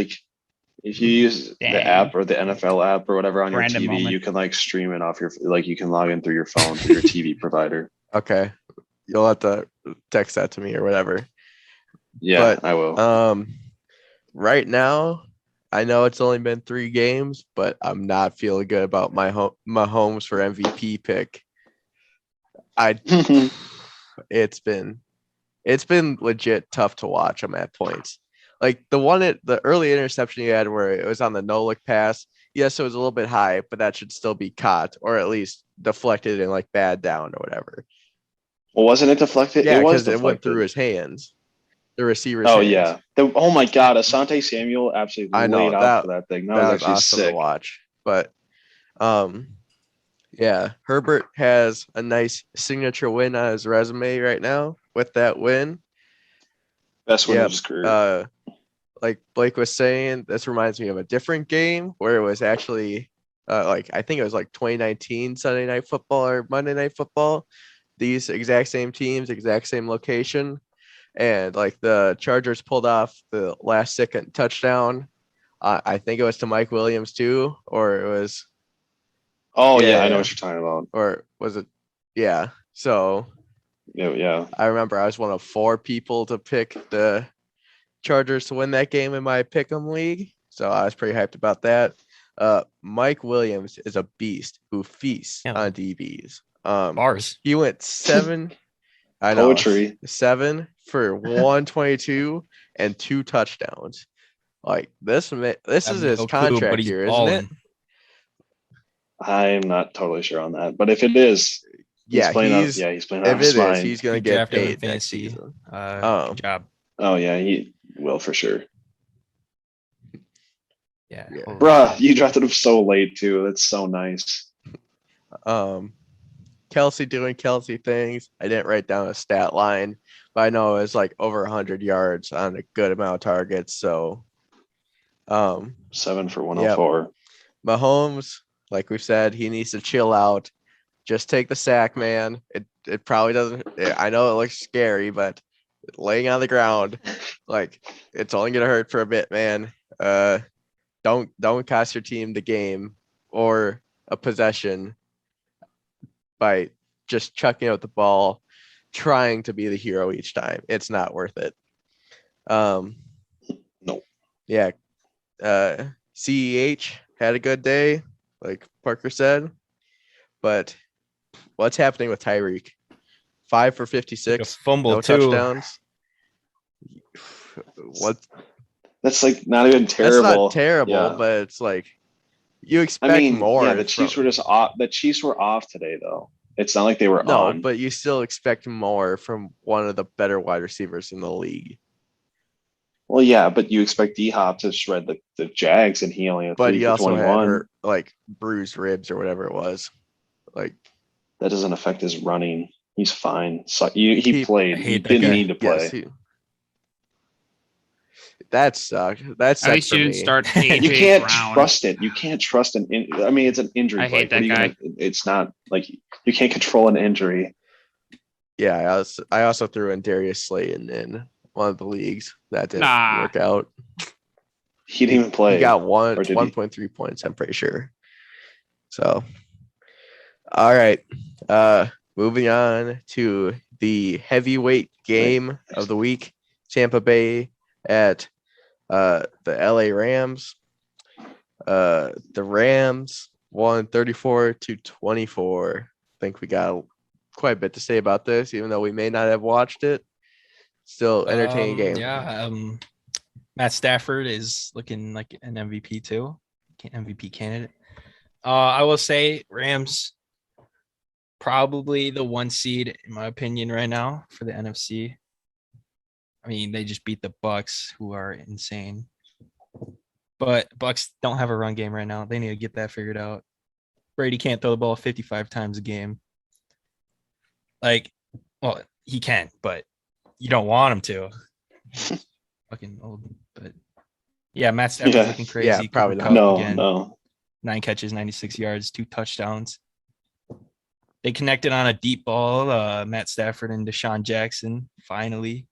use Dang. the app or the NFL app or whatever on Random your TV, moment. you can like stream it off you can log in through your phone through your TV provider. Okay, you'll have to text that to me or whatever. Yeah, But, I will. Right now, I know it's only been 3 games, but I'm not feeling good about my Mahomes for MVP pick. It's been legit tough to watch him at points. Like the early interception he had where it was on the no look pass. Yes, it was a little bit high, but that should still be caught or at least deflected and like bad down or whatever. Well, wasn't it deflected? Yeah, It was because it went through deflected. his hands, the receiver's Oh hands. yeah. Oh my God, Asante Samuel absolutely I know laid out for that thing. That was actually awesome to sick. watch. But yeah, Herbert has a nice signature win on his resume right now with that win. Best win Yep. of his career. Like Blake was saying, this reminds me of a different game where it was actually like I think it was like 2019 Sunday Night Football or Monday Night Football. These exact same teams, exact same location, and like the Chargers pulled off the last second touchdown. I think it was to Mike Williams too, or it was Oh yeah, I know yeah, what you're talking about. or was it? Yeah. So Yeah. I remember I was one of 4 people to pick the Chargers to win that game in my pick'em league, so I was pretty hyped about that. Mike Williams is a beast who feasts Yeah. on DBs. Bars. He went 7. I know Poetry. 7 for 122 and 2 touchdowns. Like this I is have his no clue, but contract he's year, isn't it? balling. I'm not totally sure on that, but if it is, Yeah, he's playing out if of his it is, mind. he's gonna You get drafted him in paid next fantasy. season. Good job. Oh yeah, he will for sure. Yeah. Yeah. Holy Bruh, shit. you drafted him so late too. That's so nice. Kelsey doing Kelsey things. I didn't write down a stat line, but I know it was like over 100 yards on a good amount of targets. So, 7 for 104. Mahomes, like we said, he needs to chill out. Just take the sack, man. It probably doesn't. I know it looks scary, but laying on the ground, like it's only gonna hurt for a bit, man. Don't cost your team the game or a possession by just chucking out the ball, trying to be the hero each time. It's not worth it. No. Yeah. CEH had a good day, like Parker said, but what's happening with Tyreek? 5 for 56, Took a fumble, no too. touchdowns. What? That's like not even terrible. That's not terrible, Yeah. but it's like you expect more. Yeah, the Chiefs were just off. The Chiefs were off today, though. It's not like they were no, on. but you still expect more from one of the better wide receivers in the league. Well, yeah, but you expect D-Hop to shred the Jags, and he only had But 3 he for also 21. had hurt, like bruised ribs or whatever it was. Like That doesn't affect his running. He's fine. So he played. I He hate that didn't guy. need to play. yes, that sucked. That At least sucked for you didn't me. start AJ You can't Brown. trust it. You can't trust I mean, it's an injury. I hate Blake. What that are you guy. It's not like you can't control an injury. Yeah, I also threw in Darius Slayton in one of the leagues. That didn't Nah. work out. He didn't even play. He got Or did he? 1.3 points, I'm pretty sure. So, all right. Moving on to the heavyweight game of the week. Tampa Bay at the LA Rams. The Rams won 34-24. I think we got quite a bit to say about this, even though we may not have watched it. Still entertaining game. Yeah. Matt Stafford is looking like an MVP too. MVP candidate. I will say Rams probably the 1 seed in my opinion right now for the NFC. I mean, they just beat the Bucks, who are insane. But Bucks don't have a run game right now. They need to get that figured out. Brady can't throw the ball 55 times a game. Like, well, he can, but you don't want him to. Fucking old, but yeah, Matt Stafford's looking crazy. Yeah, probably Cooper not. Kupp again. No. 9 catches, 96 yards, 2 touchdowns. They connected on a deep ball. Matt Stafford and Deshaun Jackson. Finally,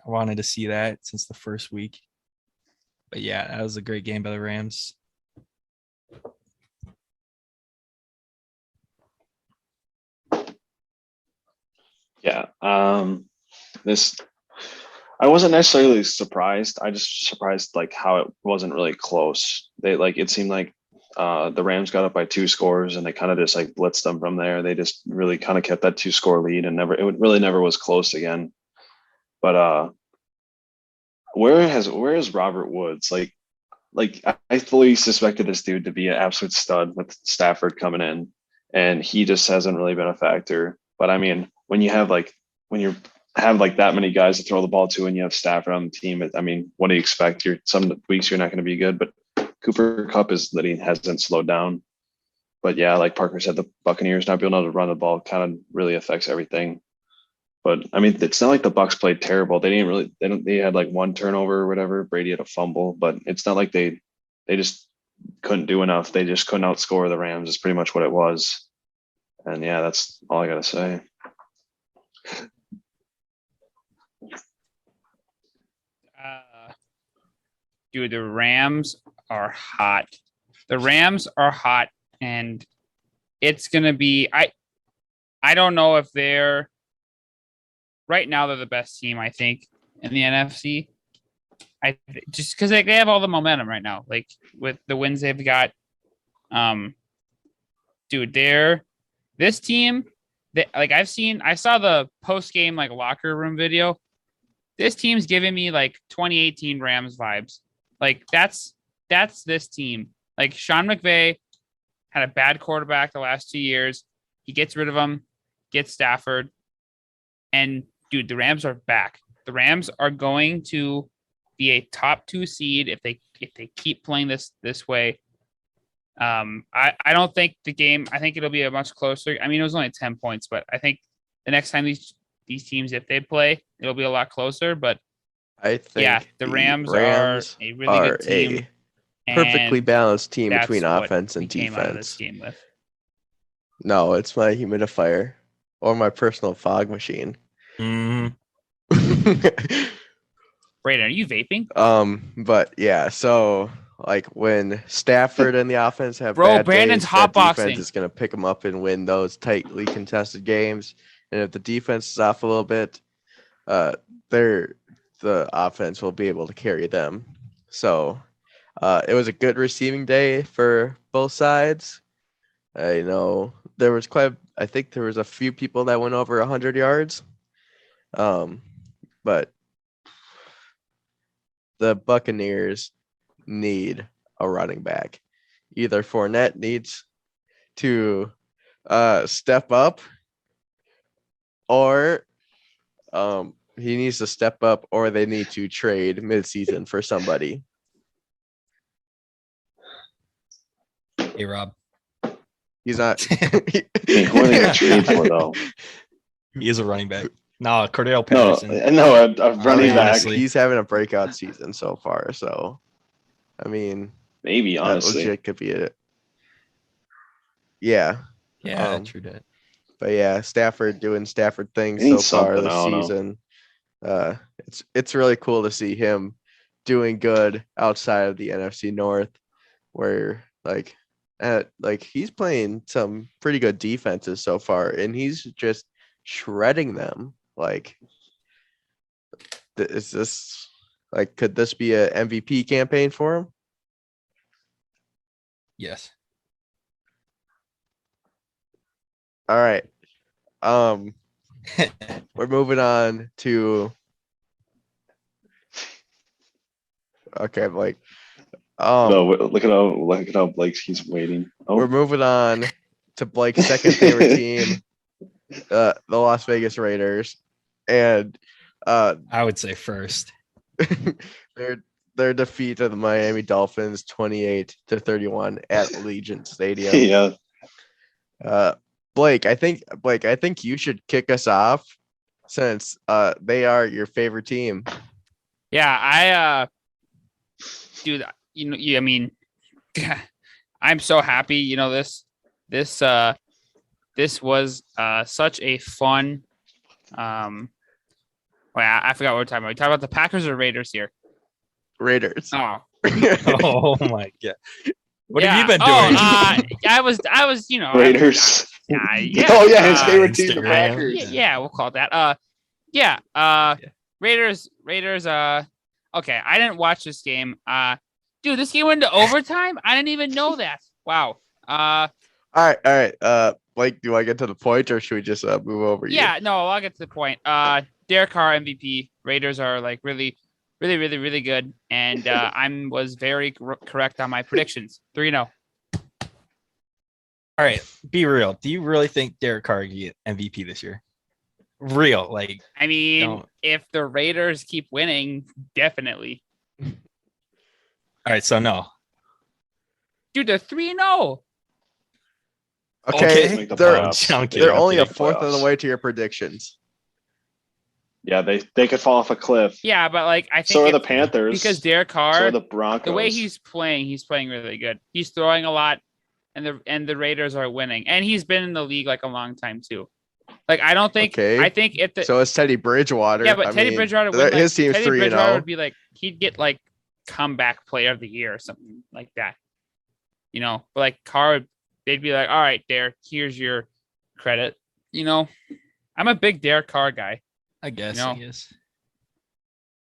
I wanted to see that since the first week. But yeah, that was a great game by the Rams. Yeah. I wasn't necessarily surprised. I just surprised like how it wasn't really close. It seemed like the Rams got up by 2 scores and they kind of just like blitzed them from there. They just really kind of kept that 2-score lead and really never was close again. But where is Robert Woods? Like I fully suspected this dude to be an absolute stud with Stafford coming in, and he just hasn't really been a factor. But I mean, when you have like that many guys to throw the ball to and you have Stafford on the team, I mean, what do you expect? Some weeks you're not going to be good, but Cooper Kupp hasn't slowed down. But yeah, like Parker said, the Buccaneers not being able to run the ball kind of really affects everything. But I mean, it's not like the Bucs played terrible. They had like one turnover or whatever. Brady had a fumble, but it's not like they just couldn't do enough. They just couldn't outscore the Rams. Is pretty much what it was. And yeah, that's all I got to say. Dude, the Rams are hot. The Rams are hot, and it's gonna be. I don't know if they're right now. They're the best team, I think, in the NFC. Just because they have all the momentum right now, like with the wins they've got. Dude, this team. I saw the post game like locker room video. This team's giving me like 2018 Rams vibes. Like that's this team. Like Sean McVay had a bad quarterback the last 2 years. He gets rid of him, gets Stafford, and dude, the Rams are back. The Rams are going to be a top 2 seed if they keep playing this way. I don't think the game. I think it'll be a much closer. I mean, it was only 10 points, but I think the next time these teams, if they play, it'll be a lot closer. But I think the Rams are a really good team. A perfectly balanced team That's between what offense and we came out of this defense. game with. No, it's my humidifier or my personal fog machine. Mm. Brayden, are you vaping? But yeah, so like when Stafford and the offense have Bro, bad Brandon's days, that hotboxing. defense is going to pick them up and win those tightly contested games. And if the defense is off a little bit, the offense will be able to carry them. So it was a good receiving day for both sides. I know I think there was a few people that went over 100 yards. But the Buccaneers need a running back. Either Fournette needs to step up, or he needs to step up, or they need to trade midseason for somebody. Hey, Rob. He's not. Who are they going to trade for though? He is a running back. No, Cordell No, Patterson. a running back. Honestly. He's having a breakout season so far. So, I mean, Maybe that honestly. legit could be it. Yeah. Yeah, true that. But yeah, Stafford doing Stafford things He so needs far something, this I don't know. season. It's really cool to see him doing good outside of the NFC North, where like he's playing some pretty good defenses so far, and he's just shredding them. Like, is this could this be a MVP campaign for him? Yes. All right. We're moving on to. Okay, Blake. No, look at how Blake he's waiting. We're moving on to Blake's second favorite team, the Las Vegas Raiders, and I would say first. their defeat of the Miami Dolphins 28-31 at Allegiant Stadium. Yeah. Blake, I think you should kick us off since they are your favorite team. Yeah, dude, I mean, I'm so happy. You know, this was such a fun. Wait, I forgot what we're talking about. We talking about the Packers or Raiders here? Raiders. Oh, Oh my god. What have you been doing? I was, Raiders. Yeah. Oh yeah, his favorite team, the Instagram. Packers. Yeah, we'll call it that. Raiders. Okay, I didn't watch this game. Dude, this game went into overtime. I didn't even know that. Wow. All right. Blake, do I get to the point, or should we just move over? Yeah, no, I'll get to the point. Derek Carr MVP. Raiders are like really good, and I was very correct on my predictions. 3-0. All right, be real. Do you really think Derek Carr will get MVP this year? real. Like, I mean, Don't. if the Raiders keep winning, definitely. all right, so no. Dude, they're 3-0. Okay, Make the they're playoffs. I'm they're kidding. only a Make fourth of the playoffs. way to your predictions. Yeah, they could fall off a cliff. Yeah, but like I think So are the Panthers. because Derek So Carr, are the Broncos. the way he's playing really good. He's throwing a lot, and the Raiders are winning, and he's been in the league like a long time too. Like I don't think Okay. I think if the So is Teddy Bridgewater. yeah, but I Teddy mean, Bridgewater would like his team's Teddy 3-0. Bridgewater would be like he'd get like comeback player of the year or something like that. You know, but like Carr, they'd be like, all right, Derek, here's your credit. You know, I'm a big Derek Carr guy. I guess. You know. I guess.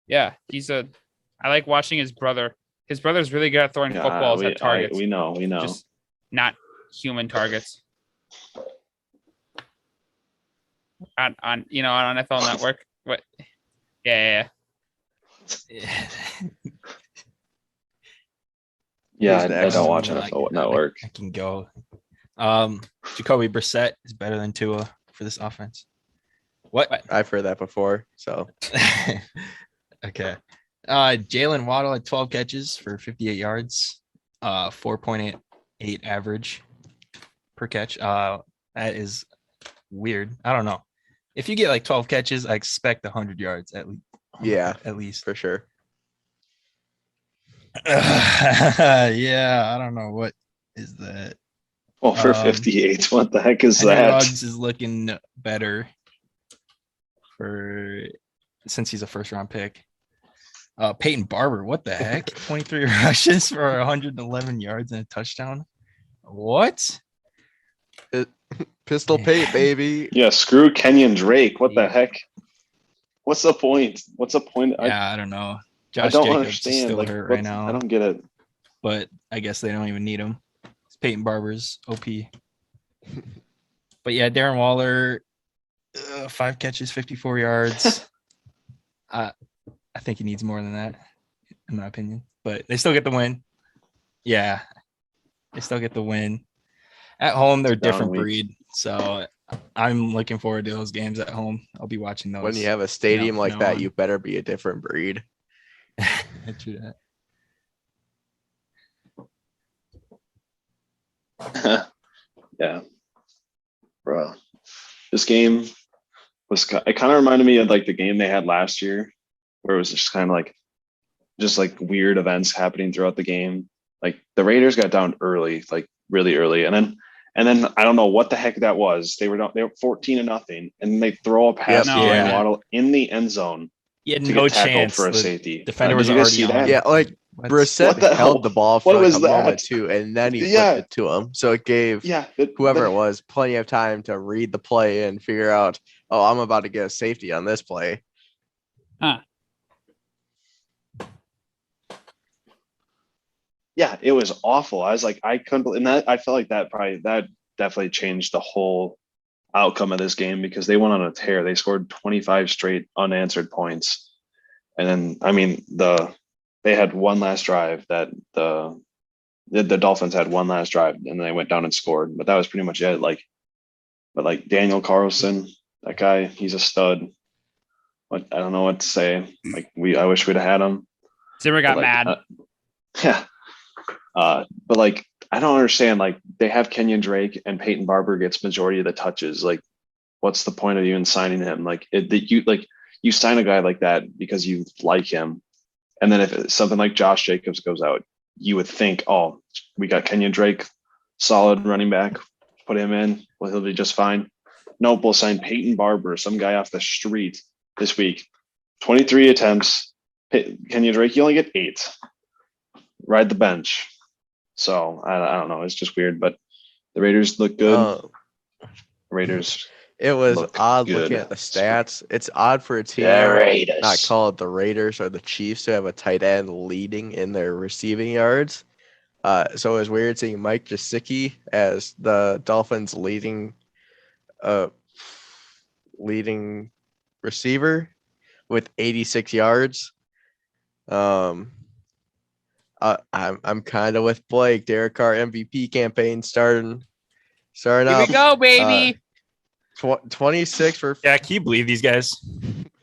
Yeah, I like watching his brother. His brother's really good at throwing footballs at targets. We know. Just not human targets. On NFL Network. What? Yeah. Yeah, Who's I next? don't watch I NFL Network. I can go. Jacoby Brissett is better than Tua for this offense. What? I've heard that before. So Okay. Jalen Waddle had 12 catches for 58 yards, 4.88 average per catch. That is weird. I don't know. If you get like 12 catches, I expect 100 yards at least. yeah, At least. for sure. Yeah, I don't know. What is that? Well, for 58, what the heck is Henry that? Ruggs is looking better since he's a first round pick. Peyton Barber, what the heck? 23 rushes for 111 yards and a touchdown. What? Pistol Pate, baby. Yeah, screw Kenyon Drake. What Yeah. the heck? What's the point? Yeah, I don't know. I Josh don't Jacobs understand. is still Like, hurt right I now, don't get it. but I guess they don't even need him. It's Peyton Barber's OP. But yeah, Darren Waller, 5 catches, 54 yards. I think he needs more than that, in my opinion. But they still get the win. Yeah, they still get the win. At home, they're a Down different week. breed. So I'm looking forward to those games at home. I'll be watching those. When you have a stadium Yeah, like no that, one. you better be a different breed. True that. Yeah, bro. This game it kind of reminded me of like the game they had last year, where it was just kind of like weird events happening throughout the game. Like the Raiders got down early, like really early, and then I don't know what the heck that was. They were 14-0, and they throw a pass Yep. to Jalen Yeah. Waddle in the end zone He had to no get tackled chance. for a The safety. defender Did was you guys already see on. that? Yeah, like What? Brissett What the hell? held the ball for What like was a that? moment too, and then he Yeah. flipped it to him. So it gave Yeah, whoever it was plenty of time to read the play and figure out, oh, I'm about to get a safety on this play. Yeah, it was awful. I was like, I couldn't, and that I felt like that definitely changed the whole outcome of this game because they went on a tear. They scored 25 straight unanswered points, and then I mean they had one last drive that the Dolphins had one last drive, and they went down and scored. But that was pretty much it. But Daniel Carlson, that guy, he's a stud. I don't know what to say. I wish we'd have had him. Zimmer got But, mad. Yeah. But I don't understand. They have Kenyon Drake and Peyton Barber gets majority of the touches. What's the point of even signing him? You sign a guy like that because you like him, and then if something like Josh Jacobs goes out, you would think, oh, we got Kenyon Drake, solid running back, put him in, well, he'll be just fine. Nope, we'll sign Peyton Barber, some guy off the street this week. 23 attempts. Kenyon Drake, you only get 8. Ride the bench. So I don't know. It's just weird, but the Raiders look good. Raiders. It was Look odd good. looking at the stats. It's odd for a team Raiders. not called the Raiders or the Chiefs to have a tight end leading in their receiving yards. So it was weird seeing Mike Gesicki as the Dolphins' leading receiver with 86 yards. I'm kind of with Blake. Derek Carr MVP campaign starting Here up. we go, baby. 26 for Yeah, can you believe these guys?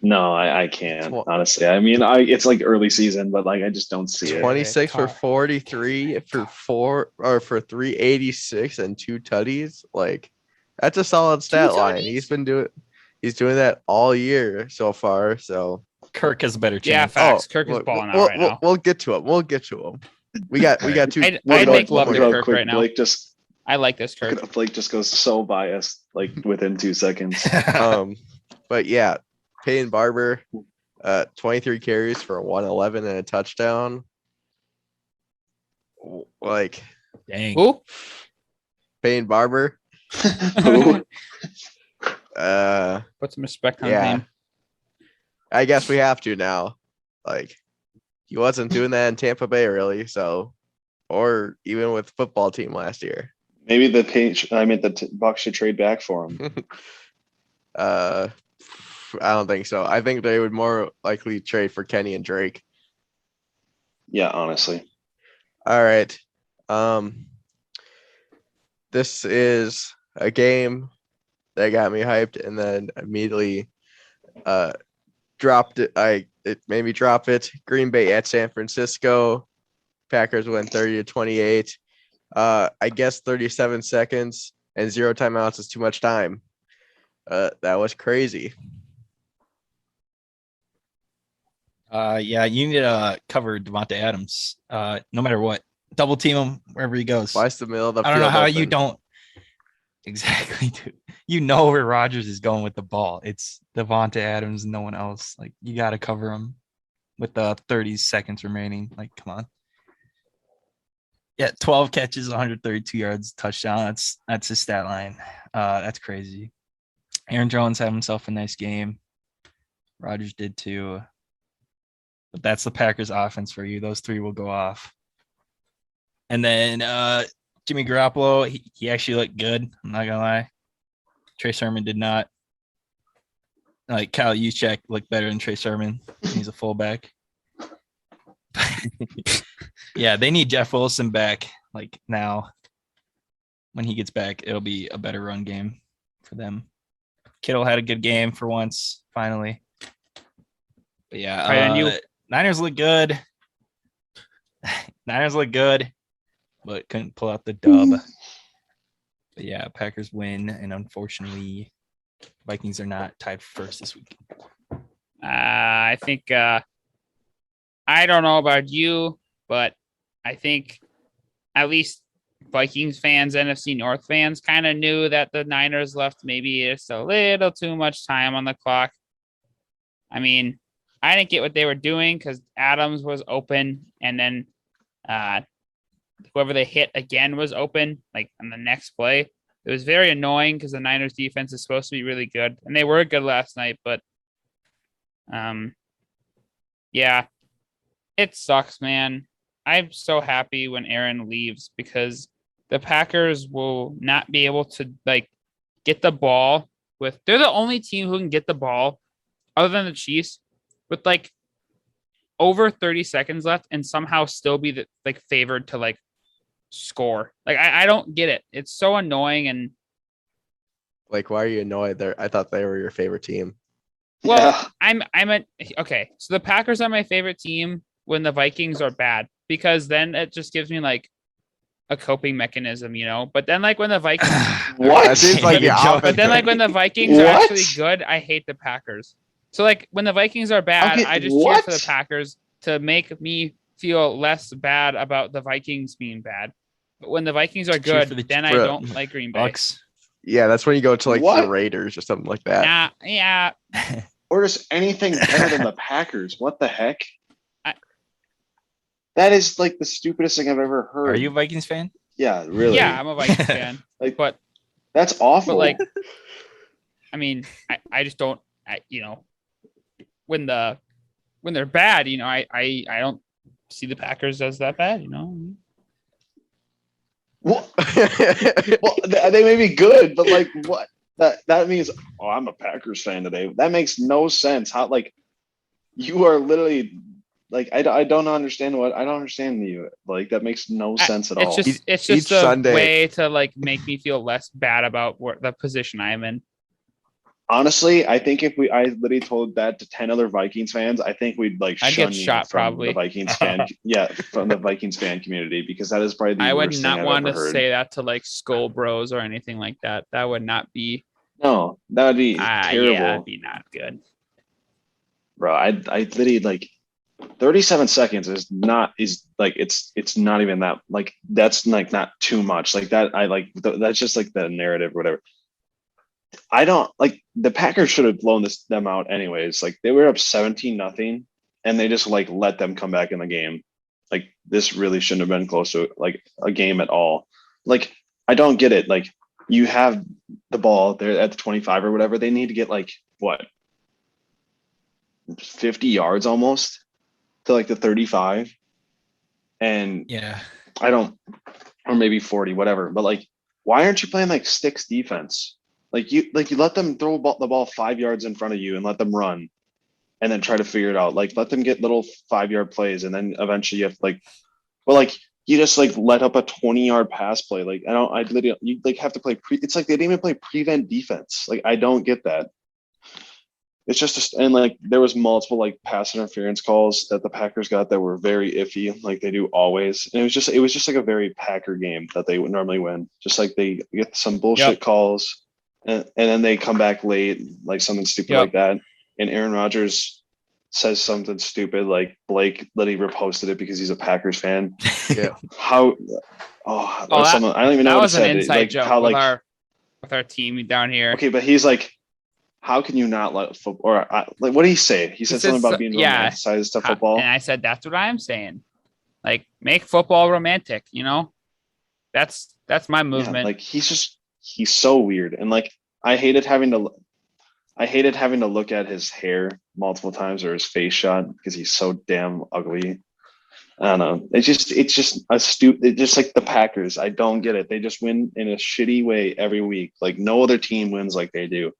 No, I can't, Tw- honestly. I mean, it's like early season, but like I just don't see it. 26 for Talk. 43 for 386 and 2 tutties. Like that's a solid stat line. He's doing that all year so far. So Kirk has a better Yeah, chance. facts. Kirk is balling out right now. We'll get to him. We got two. I'd Look make how love to Kirk quick right now. Blake just I like this Kirk. Blake just goes so biased like within 2 seconds. But yeah, Peyton Barber, 23 carries for 111 and a touchdown. Like Dang. Who? Peyton Barber. Who? Put some respect on his Yeah. name. I guess we have to now. Like he wasn't doing that in Tampa Bay really, so or even with football team last year. Maybe the Bucks should trade back for him. I don't think so. I think they would more likely trade for Kenny and Drake. Yeah, honestly. All right. This is a game that got me hyped and then immediately dropped it. It made me drop it. Green Bay at San Francisco. Packers win 30-28. I guess 37 seconds and 0 timeouts is too much time. That was crazy. Yeah, you need to cover Devontae Adams. No matter what, double team him wherever he goes. Why's the middle of the I don't know field how open? you don't. Exactly, dude. You know where Rodgers is going with the ball. It's Devontae Adams, no one else. Like you got to cover him with the 30 seconds remaining. Like, come on. Yeah, 12 catches, 132 yards, touchdown. That's his stat line. That's crazy. Aaron Jones had himself a nice game. Rodgers did too. But that's the Packers offense for you. Those three will go off. And then Jimmy Garoppolo, he actually looked good. I'm not gonna lie. Trey Sermon did not. Like Kyle Juszczyk looked better than Trey Sermon. He's a fullback. Yeah, they need Jeff Wilson back. Like now, when he gets back, it'll be a better run game for them. Kittle had a good game for once, finally. But yeah, Niners look good. But couldn't pull out the dub. But yeah, Packers win, and unfortunately, Vikings are not tied for first this week. I think I don't know about you, but I think at least Vikings fans, NFC North fans kind of knew that the Niners left maybe just a little too much time on the clock. I mean, I didn't get what they were doing because Adams was open, and then whoever they hit again was open, like on the next play. It was very annoying because the Niners defense is supposed to be really good, and they were good last night, but yeah, it sucks, man. I'm so happy when Aaron leaves because the Packers will not be able to like get the ball with. They're the only team who can get the ball other than the Chiefs with like over 30 seconds left and somehow still be favored to like score. Like I don't get it. It's so annoying. And Like, why are you annoyed? I thought they were your favorite team. well, yeah. Okay. So the Packers are my favorite team when the Vikings are bad because then it just gives me like a coping mechanism, you know. But then like when the Vikings, What? That seems like You're the joking. but then like when the Vikings are What? actually good, I hate the Packers. So like when the Vikings are bad, Okay, I just cheer what? for the Packers to make me feel less bad about the Vikings being bad. But when the Vikings are Cheer good, for the then I Bro. don't like Green Bay. Bucks. Yeah, that's when you go to like What? the Raiders or something like that. Nah, yeah. Or just anything better than the Packers. What the heck? I- That is like the stupidest thing I've ever heard. Are you a Vikings fan? Yeah, really. Yeah, I'm a Vikings fan. Like, But that's awful. like I mean, I just don't when they're bad, you know, I don't see the Packers as that bad, you know. well, they may be good, but like what? That means I'm a Packers fan today. That makes no sense. How like you are literally like I don't understand you. Like that makes no sense at all. It's just Each a Sunday- way to like make me feel less bad about the position I'm in. Honestly, I think if I literally told that to 10 other Vikings fans, I think we'd like I'd shun get you shot, from probably. the Vikings fan. Yeah, from the Vikings fan community, because that is probably the I would worst not thing I've want ever to heard. say that to like Skull Bros or anything like that. That would not be. No, that would be Yeah, terrible, that'd be not good. bro. I literally like 37 seconds is like it's not even that, like that's like not too much like that. I like that's just like the narrative or whatever. I don't like the Packers should have blown them out anyways. Like they were up 17-0 and they just like let them come back in the game. Like this really shouldn't have been close to like a game at all. Like I don't get it. Like you have the ball there at the 25 or whatever. They need to get like what 50 yards almost to like the 35. And Yeah. I don't, or maybe 40, whatever. But like, why aren't you playing like sticks defense? Like you let them throw the ball 5 yards in front of you and let them run, and then try to figure it out. Like let them get little 5 yard plays, and then eventually you have to like, well, like you just like let up a 20-yard pass play. Like I literally you like have to play it's like they didn't even play prevent defense. Like I don't get that. It's just and like there was multiple like pass interference calls that the Packers got that were very iffy, like they do always. And it was just like a very Packer game that they would normally win. Just like they get some bullshit calls, and then they come back late, like something stupid like that. And Aaron Rodgers says something stupid like Blake that he reposted it because he's a Packers fan. Yeah. How? Or something. I don't even know That what was it an said. inside Like joke how with our team down here. okay, but he's like, how can you not let football? Or like, what did he say? He said something about being romanticized to football. And I said, that's what I'm saying. Like, make football romantic. You know, that's my movement. Yeah, like he's so weird, and like I hated having to look at his hair multiple times or his face shot because he's so damn ugly. I don't know. It's just a stupid. Just like the Packers, I don't get it. They just win in a shitty way every week. Like no other team wins like they do.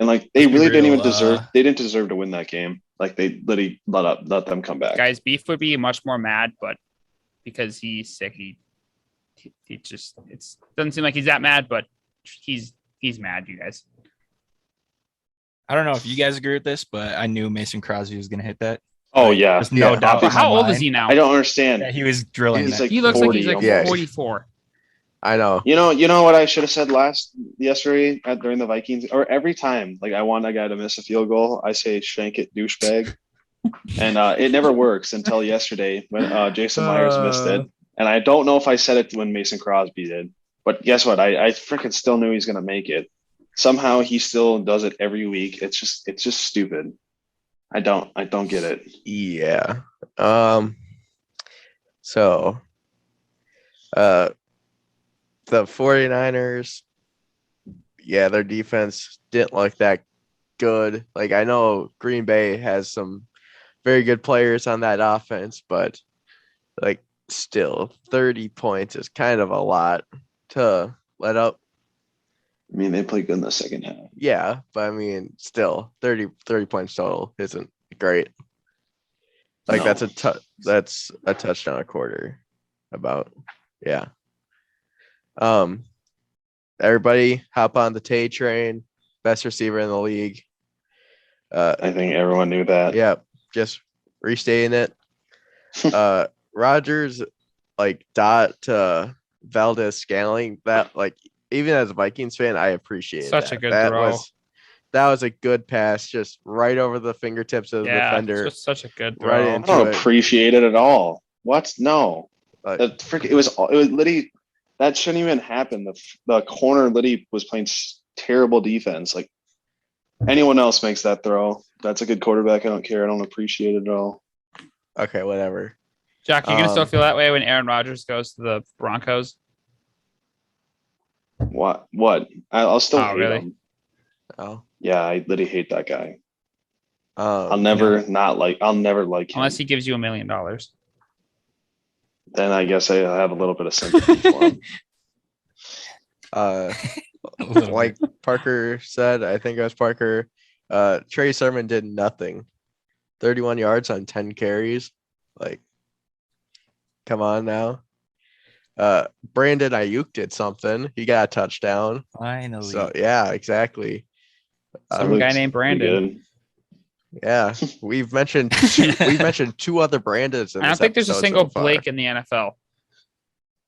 And like they really didn't even deserve. They didn't deserve to win that game. Like they literally let them come back. Guys, Beef would be much more mad, but because he's sick, he just doesn't seem like he's that mad, but he's mad. You guys. I don't know if you guys agree with this, but I knew Mason Crosby was going to hit that. Oh yeah, there's no doubt. But how old is he now? I don't understand. Yeah, he was drilling. He's like he looks 40, like he's like 44. 44. I know. You know what I should have said yesterday during the Vikings, or every time like I want a guy to miss a field goal, I say shank it, douchebag, and it never works until yesterday when Jason Myers missed it, and I don't know if I said it when Mason Crosby did, but guess what? I freaking still knew he's gonna make it. Somehow he still does it every week. It's just stupid. I don't get it. Yeah. So, the 49ers, yeah, their defense didn't look that good. Like I know Green Bay has some very good players on that offense, but like still 30 points is kind of a lot to let up. I mean, they played good in the second half. Yeah, but I mean, still 30 points total isn't great. Like No. that's a touchdown a quarter about. Yeah. Everybody hop on the Tay train, best receiver in the league. I think everyone knew that. Yeah, just restating it. Rodgers like dot to Valdez Scaling, that like even as a Vikings fan, I appreciate Such that. a good that throw. That was a good pass, just right over the fingertips of the defender. It's such a good throw. Right I into don't it. appreciate it at all. What? No. Like, It was literally that shouldn't even happen. The corner literally was playing terrible defense. Like anyone else makes that throw. That's a good quarterback. I don't care. I don't appreciate it at all. okay, whatever. Jack, you gonna still feel that way when Aaron Rodgers goes to the Broncos? What? I'll still hate really? him. Oh. Yeah, I literally hate that guy. I'll never never like him. Unless he gives you $1 million. Then I guess I have a little bit of sympathy for him. Like Parker said, I think it was Parker. Trey Sermon did nothing. 31 yards on 10 carries. Like, come on now. Brandon Ayuk did something. He got a touchdown. Finally. So yeah, exactly. Some Looks guy named pretty Brandon. good. Yeah, we've mentioned two other Brandons. In I don't this think there's a episode single so far. Blake in the NFL.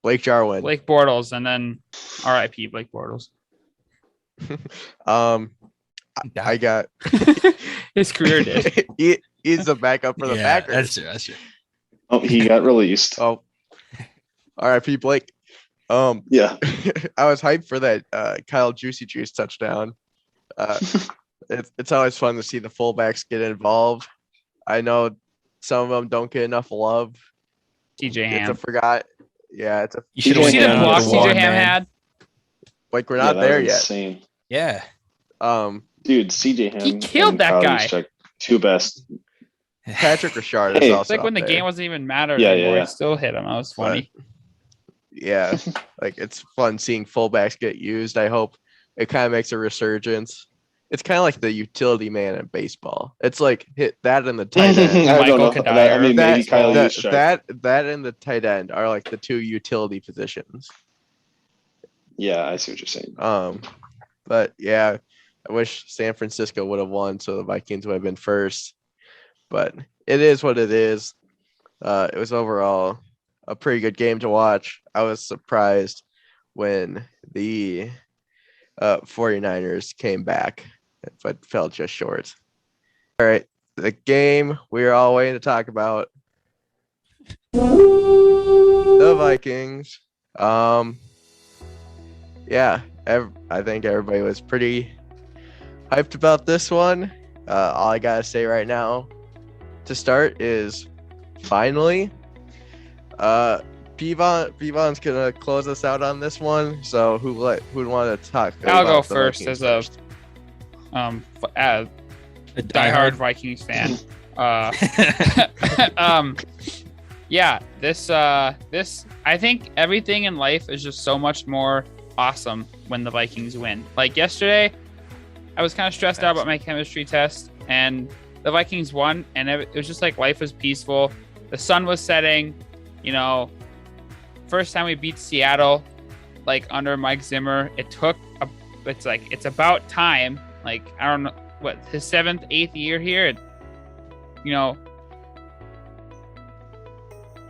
Blake Jarwin. Blake Bortles, and then R.I.P. Blake Bortles. I got His career did. he's the backup for the Packers. That's true. That's true. Oh, he got released. Oh, R.I.P. Blake. Yeah. I was hyped for that Kyle Juicy Juice touchdown. It's always fun to see the fullbacks get involved. I know some of them don't get enough love. TJ It's a Ham. forgot. Yeah, it's a You should TJ have See went the Ham. block with TJ one, Ham man. had? like we're Yeah, not that there was yet. Insane. Yeah. Dude, CJ Ham. He killed and that Kyle guy. Juszczyk, two best. Patrick Richard is Hey. also It's like when up the there. game wasn't even matter Yeah, anymore. yeah. He still hit him. That was funny. Yeah, like it's fun seeing fullbacks get used. I hope it kind of makes a resurgence. It's kind of like the utility man in baseball. It's like hit that in the tight end. I don't know. Michael Kadire. I mean, maybe Kyle that, Juszczyk. that and the tight end are like the two utility positions. Yeah, I see what you're saying. But yeah, I wish San Francisco would have won, so the Vikings would have been first. But it is what it is. It was overall a pretty good game to watch. I was surprised when the 49ers came back, but fell just short. All right, the game we are all waiting to talk about. The Vikings. Yeah, I think everybody was pretty hyped about this one. All I gotta say right now to start is finally, Pivon's gonna close us out on this one. So who'd want to talk? I'll go about the first Vikings as a diehard Vikings fan. Yeah, this I think everything in life is just so much more awesome when the Vikings win. Like yesterday, I was kind of stressed out about my chemistry test, and the Vikings won, and it was just like life was peaceful. The sun was setting, you know. First time we beat Seattle, like under Mike Zimmer. It's about time. Like, I don't know what his 7th, 8th year here. You know.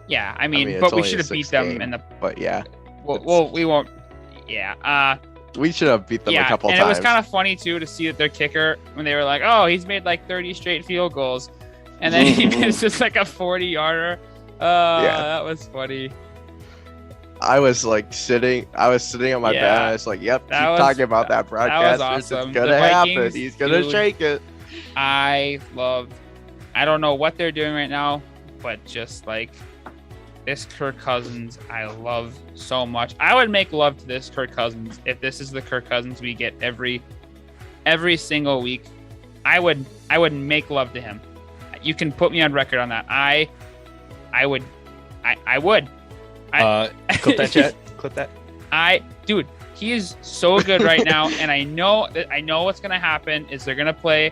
Yeah, I mean it's but we only should a have beat 6th them game, in the. But yeah, Well, we won't. Yeah. we should have beat them a couple and times. it was kind of funny too to see that their kicker, when they were like, "Oh, he's made like 30 straight field goals," and then he missed just like a 40-yarder. That was funny. I was sitting on my bed. And I was like, "Yep, keep talking about that broadcast. awesome. It's gonna The happen. Vikings, He's gonna dude. shake it." I don't know what they're doing right now, but just like this Kirk Cousins, I love so much. I would make love to this Kirk Cousins if this is the Kirk Cousins we get every single week. I would make love to him. You can put me on record on that. I would. Clip that chat. Clip that. Dude, he is so good right now, and I know what's gonna happen is they're gonna play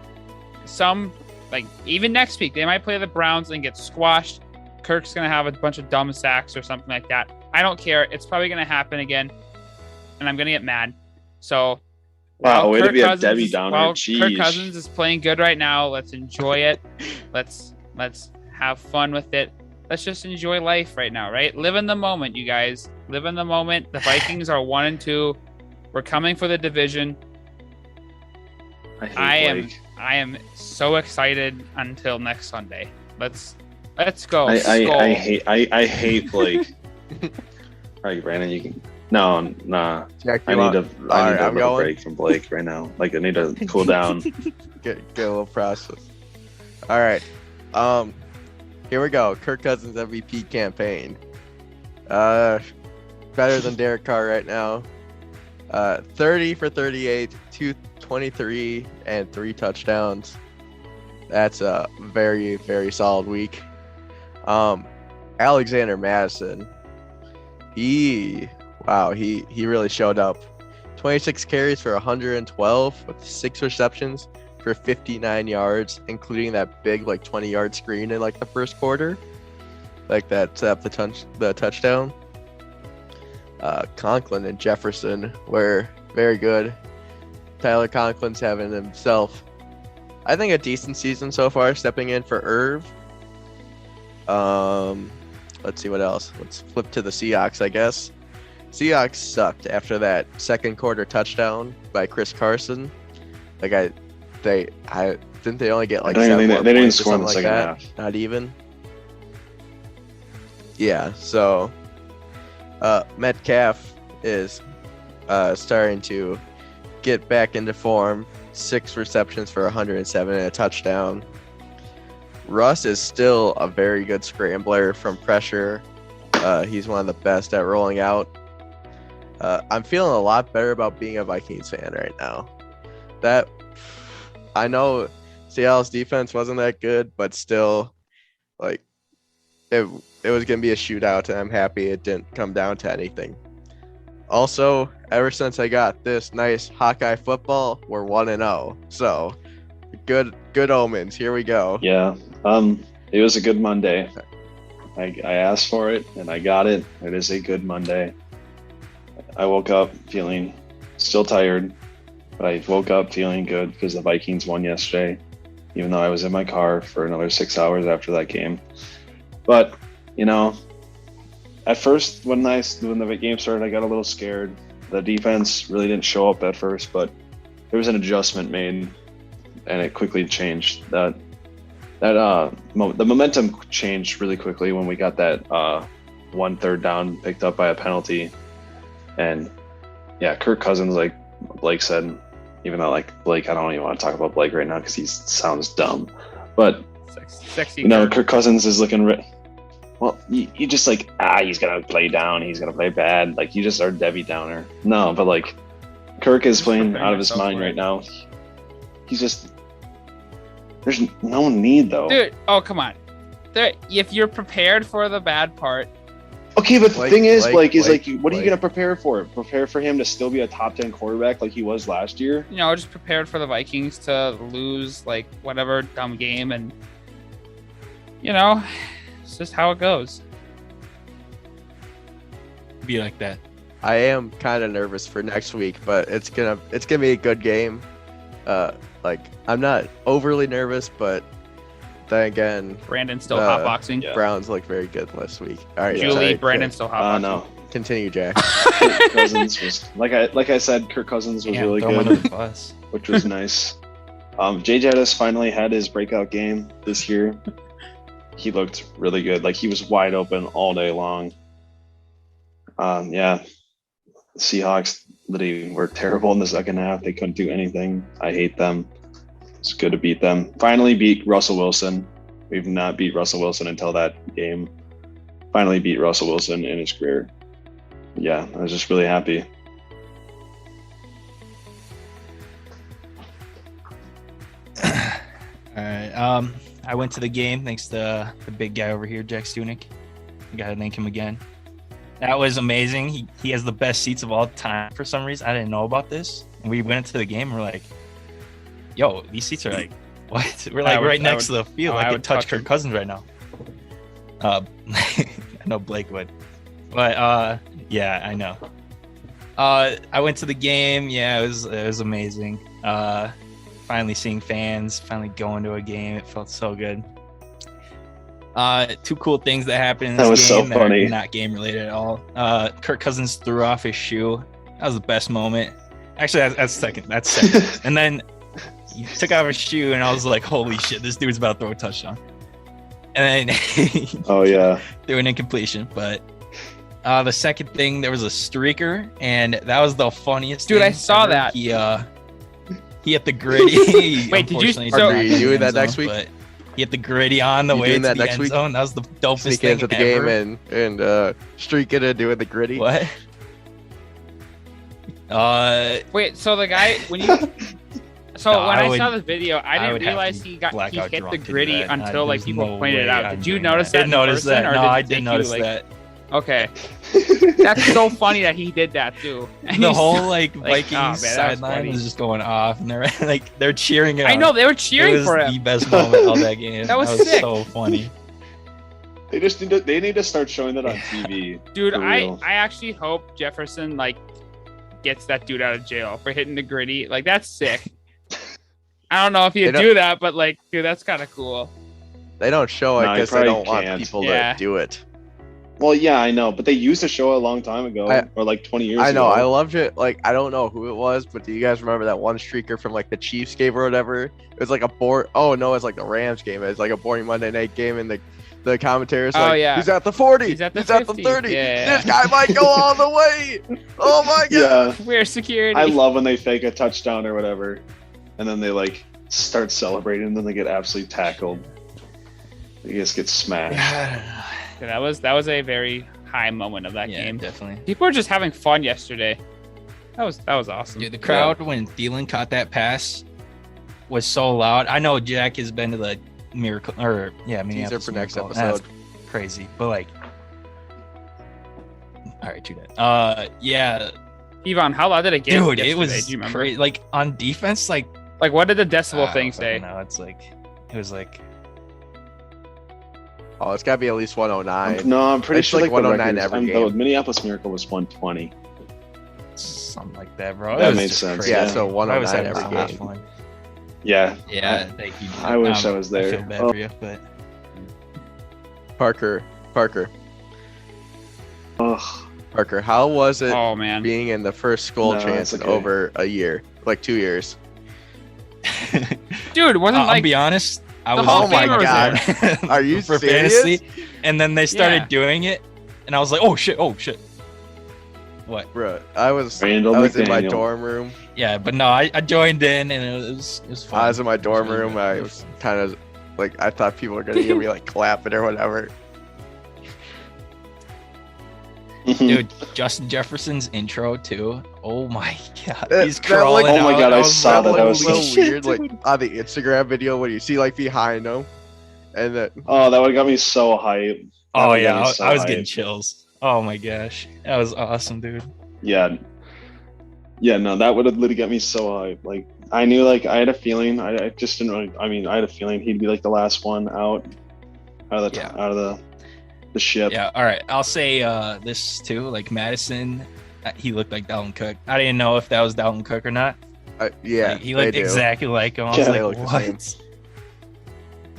some, like, even next week they might play the Browns and get squashed. Kirk's gonna have a bunch of dumb sacks or something like that. I don't care. It's probably gonna happen again, and I'm gonna get mad. So, Wow, way to Kirk be a Cousins Debbie is- Downer. while Jeez. Kirk Cousins is playing good right now. Let's enjoy it. Let's have fun with it. Let's just enjoy life right now, right? Live in the moment, you guys. Live in the moment. The Vikings are 1-2. We're coming for the division. I am so excited until next Sunday. Let's go. I Skol. hate Blake. All right, Brandon, you can. No, nah. Jack, I you need want- to. All I right, need a I'm little going. break from Blake right now. Like, I need to cool down. Get a little process. All right. Here we go. Kirk Cousins MVP campaign. Better than Derek Carr right now. 30 for 38, 223, and 3 touchdowns. That's a very, very solid week. Alexander Madison. He really showed up. 26 carries for 112 with 6 receptions for 59 yards, including that big 20-yard screen in the first quarter. That set up the touchdown. Conklin and Jefferson were very good. Tyler Conklin's having himself, I think, a decent season so far, stepping in for Irv. Let's see what else. Let's flip to the Seahawks, I guess. Seahawks sucked after that second quarter touchdown by Chris Carson. Like they didn't they only get like I don't 7 think more they didn't points or score in the something second like that? half. Not even. Yeah, so Metcalf is starting to get back into form. 6 receptions for 107 and a touchdown. Russ is still a very good scrambler from pressure. He's one of the best at rolling out. I'm feeling a lot better about being a Vikings fan right now. That I know Seattle's defense wasn't that good, but still, like it was gonna be a shootout, and I'm happy it didn't come down to anything. Also, ever since I got this nice Hawkeye football, we're 1-0. So good omens. Here we go. Yeah. It was a good Monday. I asked for it and I got it. It is a good Monday. I woke up feeling still tired, but I woke up feeling good because the Vikings won yesterday, even though I was in my car for another 6 hours after that game. But, at first when the game started, I got a little scared. The defense really didn't show up at first, but there was an adjustment made and it quickly changed. The momentum changed really quickly when we got that 1 third down picked up by a penalty. And yeah, Kirk Cousins, like Blake said, even though like Blake, I don't even want to talk about Blake right now because he sounds dumb. But Sexy. Kirk Cousins is looking. Well, you just like he's gonna play down, he's gonna play bad. Like you just are Debbie Downer. No, but like Kirk is playing out of his mind right now. He's just. There's no need though. Dude, oh come on. If you're prepared for the bad part. Okay, but the thing is, Blake, what are you Blake. gonna prepare for? Prepare for him to still be a top 10 quarterback like he was last year? Just prepared for the Vikings to lose like whatever dumb game, and it's just how it goes. Be like that. I am kind of nervous for next week, but it's gonna be a good game. Like I'm not overly nervous, but then again, Brandon's still hotboxing. Yeah. Browns look very good last week. All right, Julie, sorry, Brandon's still hotboxing. No. Continue, Jack. Kirk Cousins was like I said, Kirk Cousins was really throw him under good, the bus. which was nice. Jay Jettis finally had his breakout game this year. He looked really good. Like he was wide open all day long. Yeah. The Seahawks literally were terrible in the second half. They couldn't do anything. I hate them. It's good to beat them. Finally beat Russell Wilson. We've not beat Russell Wilson until that game. Finally beat Russell Wilson in his career. Yeah, I was just really happy. All right. I went to the game thanks to the big guy over here, Jack Stunick. I gotta thank him again. That was amazing. He has the best seats of all time for some reason. I didn't know about this. And we went to the game and we're like, yo, these seats are like, what? We're like right next to the field. I could touch Kirk Cousins right now. I know Blake would. But yeah, I know. I went to the game. Yeah, it was amazing. Finally seeing fans, finally going to a game. It felt so good. Two cool things that happened in this That was game so funny. that are not game related at all. Kirk Cousins threw off his shoe. That was the best moment. Actually, that's second. That's second. And then he took off his shoe, and I was like, "Holy shit, this dude's about to throw a touchdown!" And then Oh yeah. threw an incompletion. But the second thing, there was a streaker, and that was the funniest. Dude, thing I saw ever. that. He hit the gritty. Wait, did you- Unfortunately, so- did not Are you get in the doing end that next zone, week? But he hit the gritty on the You way doing to that the next end week? zone. That was the dopest Sneak thing into the ever. game and streak it and doing the gritty. What? Wait, so the guy when you so No, when I I would- saw the video, I I didn't would have realize to he blackout hit the drunk to do gritty that. until like There's people no pointed it way out. I'm Did you doing notice that. that? I didn't in notice person, that. or No, did I it take didn't you, notice like- that. Okay, that's so funny that he did that too. And The he's- whole like like, Vikings oh, man, that was sideline funny. was just going off, and they're like they're cheering it. I on. know they were It cheering was for the him. best moment of that game. That was sick. so funny. They need to start showing that on TV. Dude, for I real. actually hope Jefferson like gets that dude out of jail for hitting the gritty. Like, that's sick. I don't know if he'd They do that, but like, dude, that's kind of cool. They don't show it No, you because they probably don't want can't. people Yeah. to do it. Well, yeah, I know, but they used to show it a long time ago, or like 20 years I know. I ago. loved it. Like, I don't know who it was, but do you guys remember that one streaker from like the Chiefs game or whatever? It was like a Oh no, it's like the Rams game. It's like a boring Monday night game, and the commentators Oh, like, yeah. he's at the 40. He's at the 30. 50. Yeah. This guy might go all the way. Oh my god. Yeah, We're security. I love when they fake a touchdown or whatever, and then they like start celebrating, and then they get absolutely tackled. They just get smashed. Yeah, that was a very high moment of that Yeah, game. definitely. People were just having fun yesterday. That was awesome. Dude, the crowd when Thielen caught that pass was so loud. I know Jack has been to the Miracle or Minneapolis for next Miracle. episode. That's crazy, but like, all right, too bad. Yeah, Yvonne, how loud did it get? dude, yesterday? it was Do you remember? crazy. Like on defense, like Like, what did the decibel thing I say? don't know. It's like it was like Oh, it's got to be at least 109. No, I'm pretty It's sure like like the 109 records, every the game. Minneapolis Miracle was 120. something like that, bro. That It was made just sense, crazy. Yeah, so I was 109 having every so much game. fun. Yeah, Yeah, thank you. I wish I was I there. feel bad Oh. for you, but Parker, Ugh. how was it Oh man, being in the first school No, chance it's in okay. over a year, like 2 years? dude, it wasn't I'll like be honest. I the was Hall Oh of my Famer was God. there. Are you for serious? fantasy, and then they started Yeah. doing it, and I was like, oh shit. What? Bro, I was Randall in my McDaniel. dorm room. Yeah, but no, I joined in, and it was fun. I was in my dorm It was really room. good. I It was kind of like, I thought people were gonna hear me like clapping or whatever. Dude, Justin Jefferson's intro too. Oh my god, That- he's that, crawling like- Oh my out. God, I was saw that. like, That was holy so shit, weird. Like dude. on the Instagram video when you see like behind him, and that Oh, that would have got me so hype. That Oh would've yeah, got me so I was getting hyped. chills. Oh my gosh, that was awesome, dude. Yeah. Yeah, no, that would have literally got me so hyped. Like, I knew, like, I had a feeling. I just didn't really. I mean, I had a feeling he'd be like the last one out of Yeah. the ship. Yeah, all right. I'll say this too. Like Madison, he looked like Dalvin Cook. I didn't know if that was Dalvin Cook or not. yeah, Like, he they looked do. exactly like him. I Yeah, was they like, look the same. what?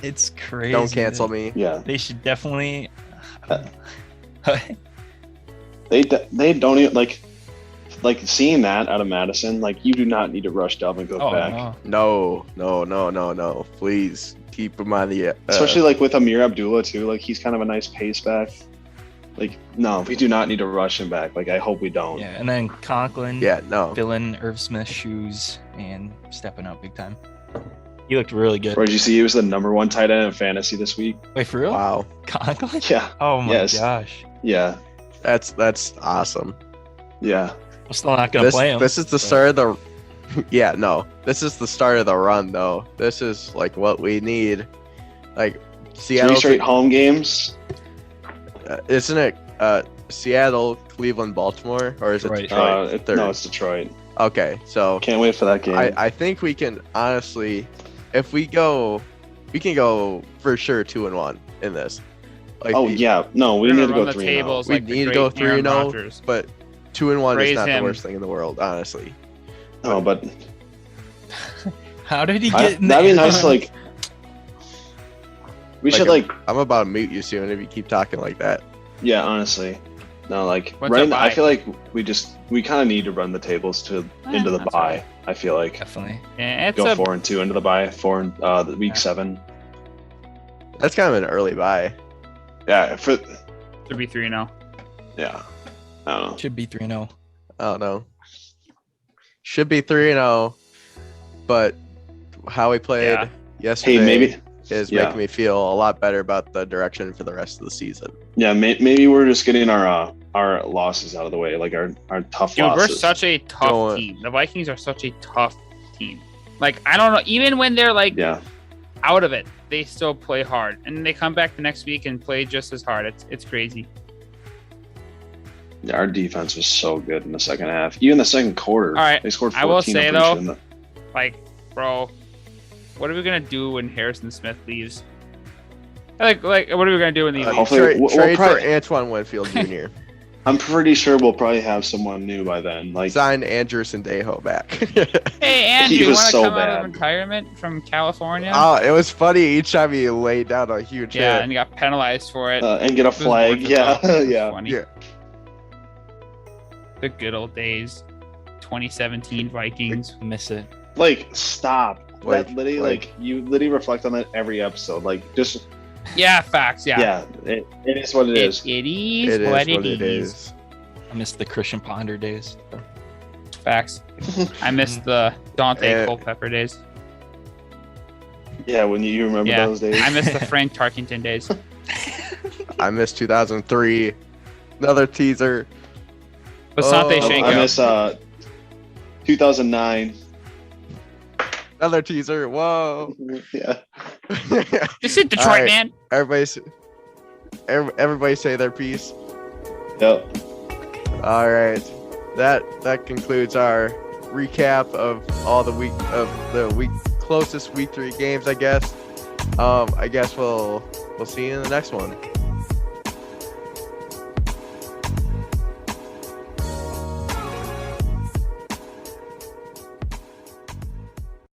It's crazy. Don't cancel dude. me. Yeah. They should definitely. They don't even like seeing that out of Madison. Like, you do not need to rush Dalvin Cook Oh back. no. No. Please keep him on the. Especially like with Amir Abdullah too. Like, he's kind of a nice pace back. Like, no, we do not need to rush him back. Like, I hope we don't. Yeah, and then Conklin. yeah, no. Filling Irv Smith's shoes and stepping up big time. He looked really good. Or did you see he was the #1 tight end in fantasy this week? Wait, for real? Wow, Conklin? Yeah. Oh my Yes. gosh. Yeah. that's awesome. Yeah. I'm still not gonna play him. This is the but- start of the. Yeah, no. This is the start of the run, though. This is like what we need. Like Seattle, 3 straight home games. isn't it? Seattle, Cleveland, Baltimore, or is it Detroit. Detroit? Third. No, it's Detroit. Okay, so Can't wait for that game. I think we can honestly, if we go, we can go for sure 2-1 in this. Like, oh yeah, no, we We're need gonna to run go the 3-0. tables We like the need to great go Aaron 3-0. Rodgers. but 2-1 is Praise not him. the worst thing in the world, honestly. No, but How did he get in that'd be there? nice. Like, we should like, I'm about to mute you soon if you keep talking like that. yeah, honestly, no, like What's right a now, bye? I feel like we kind of need to run the tables to into the that's bye. right. I feel like Definitely. Yeah, it's go a 4-2 into the bye, the week Yeah. 7. That's kind of an early buy. Yeah, should be 3-0. yeah, I don't know. Should be 3-0. I don't know. Should be 3-0, but how we played Yeah. yesterday Hey, maybe is yeah. making me feel a lot better about the direction for the rest of the season. Yeah, maybe we're just getting our losses out of the way, like our tough Dude, we're losses. such a tough Going- team. The Vikings are such a tough team. Like, I don't know, even when they're like Yeah, out of it, they still play hard. And then they come back the next week and play just as hard. It's crazy. yeah, our defense was so good in the second half. Even the second quarter, All right, they scored 14. I will I'm say, pretty though, sure, in the- Like, bro, what are we gonna do when Harrison Smith leaves? Like, what are we gonna do when he leaves? hopefully- we'll Trade for probably- Antoine Winfield Jr. I'm pretty sure we'll probably have someone new by then. Like Sign Andrew Sandejo back. Hey, Andrew, He you was want to so come out bad. of retirement from California? Oh, it was funny each time he laid down a huge yeah, hit. and he got penalized for it. and get a It was flag. worth it, Yeah, though. It was yeah. funny. Yeah. The good old days. 2017 Vikings. Miss it. Like stop. Like- That literally like- you literally reflect on that every episode. Like just Yeah, facts. Yeah. yeah, it is what it is. It is It is what what it it is. is. I miss the Christian Ponder days. Facts. I miss the Dante Eh. Culpepper days. Yeah, when you remember Yeah. those days. I miss the Frank Tarkington days. I miss 2003. Another teaser. Basante Oh, Shenko. I miss 2009. Another teaser. Whoa. Yeah. This is Detroit, Alright. man. Everybody say their piece. Yep. All right. That concludes our recap of all the closest week 3 games, I guess. I guess we'll see you in the next one.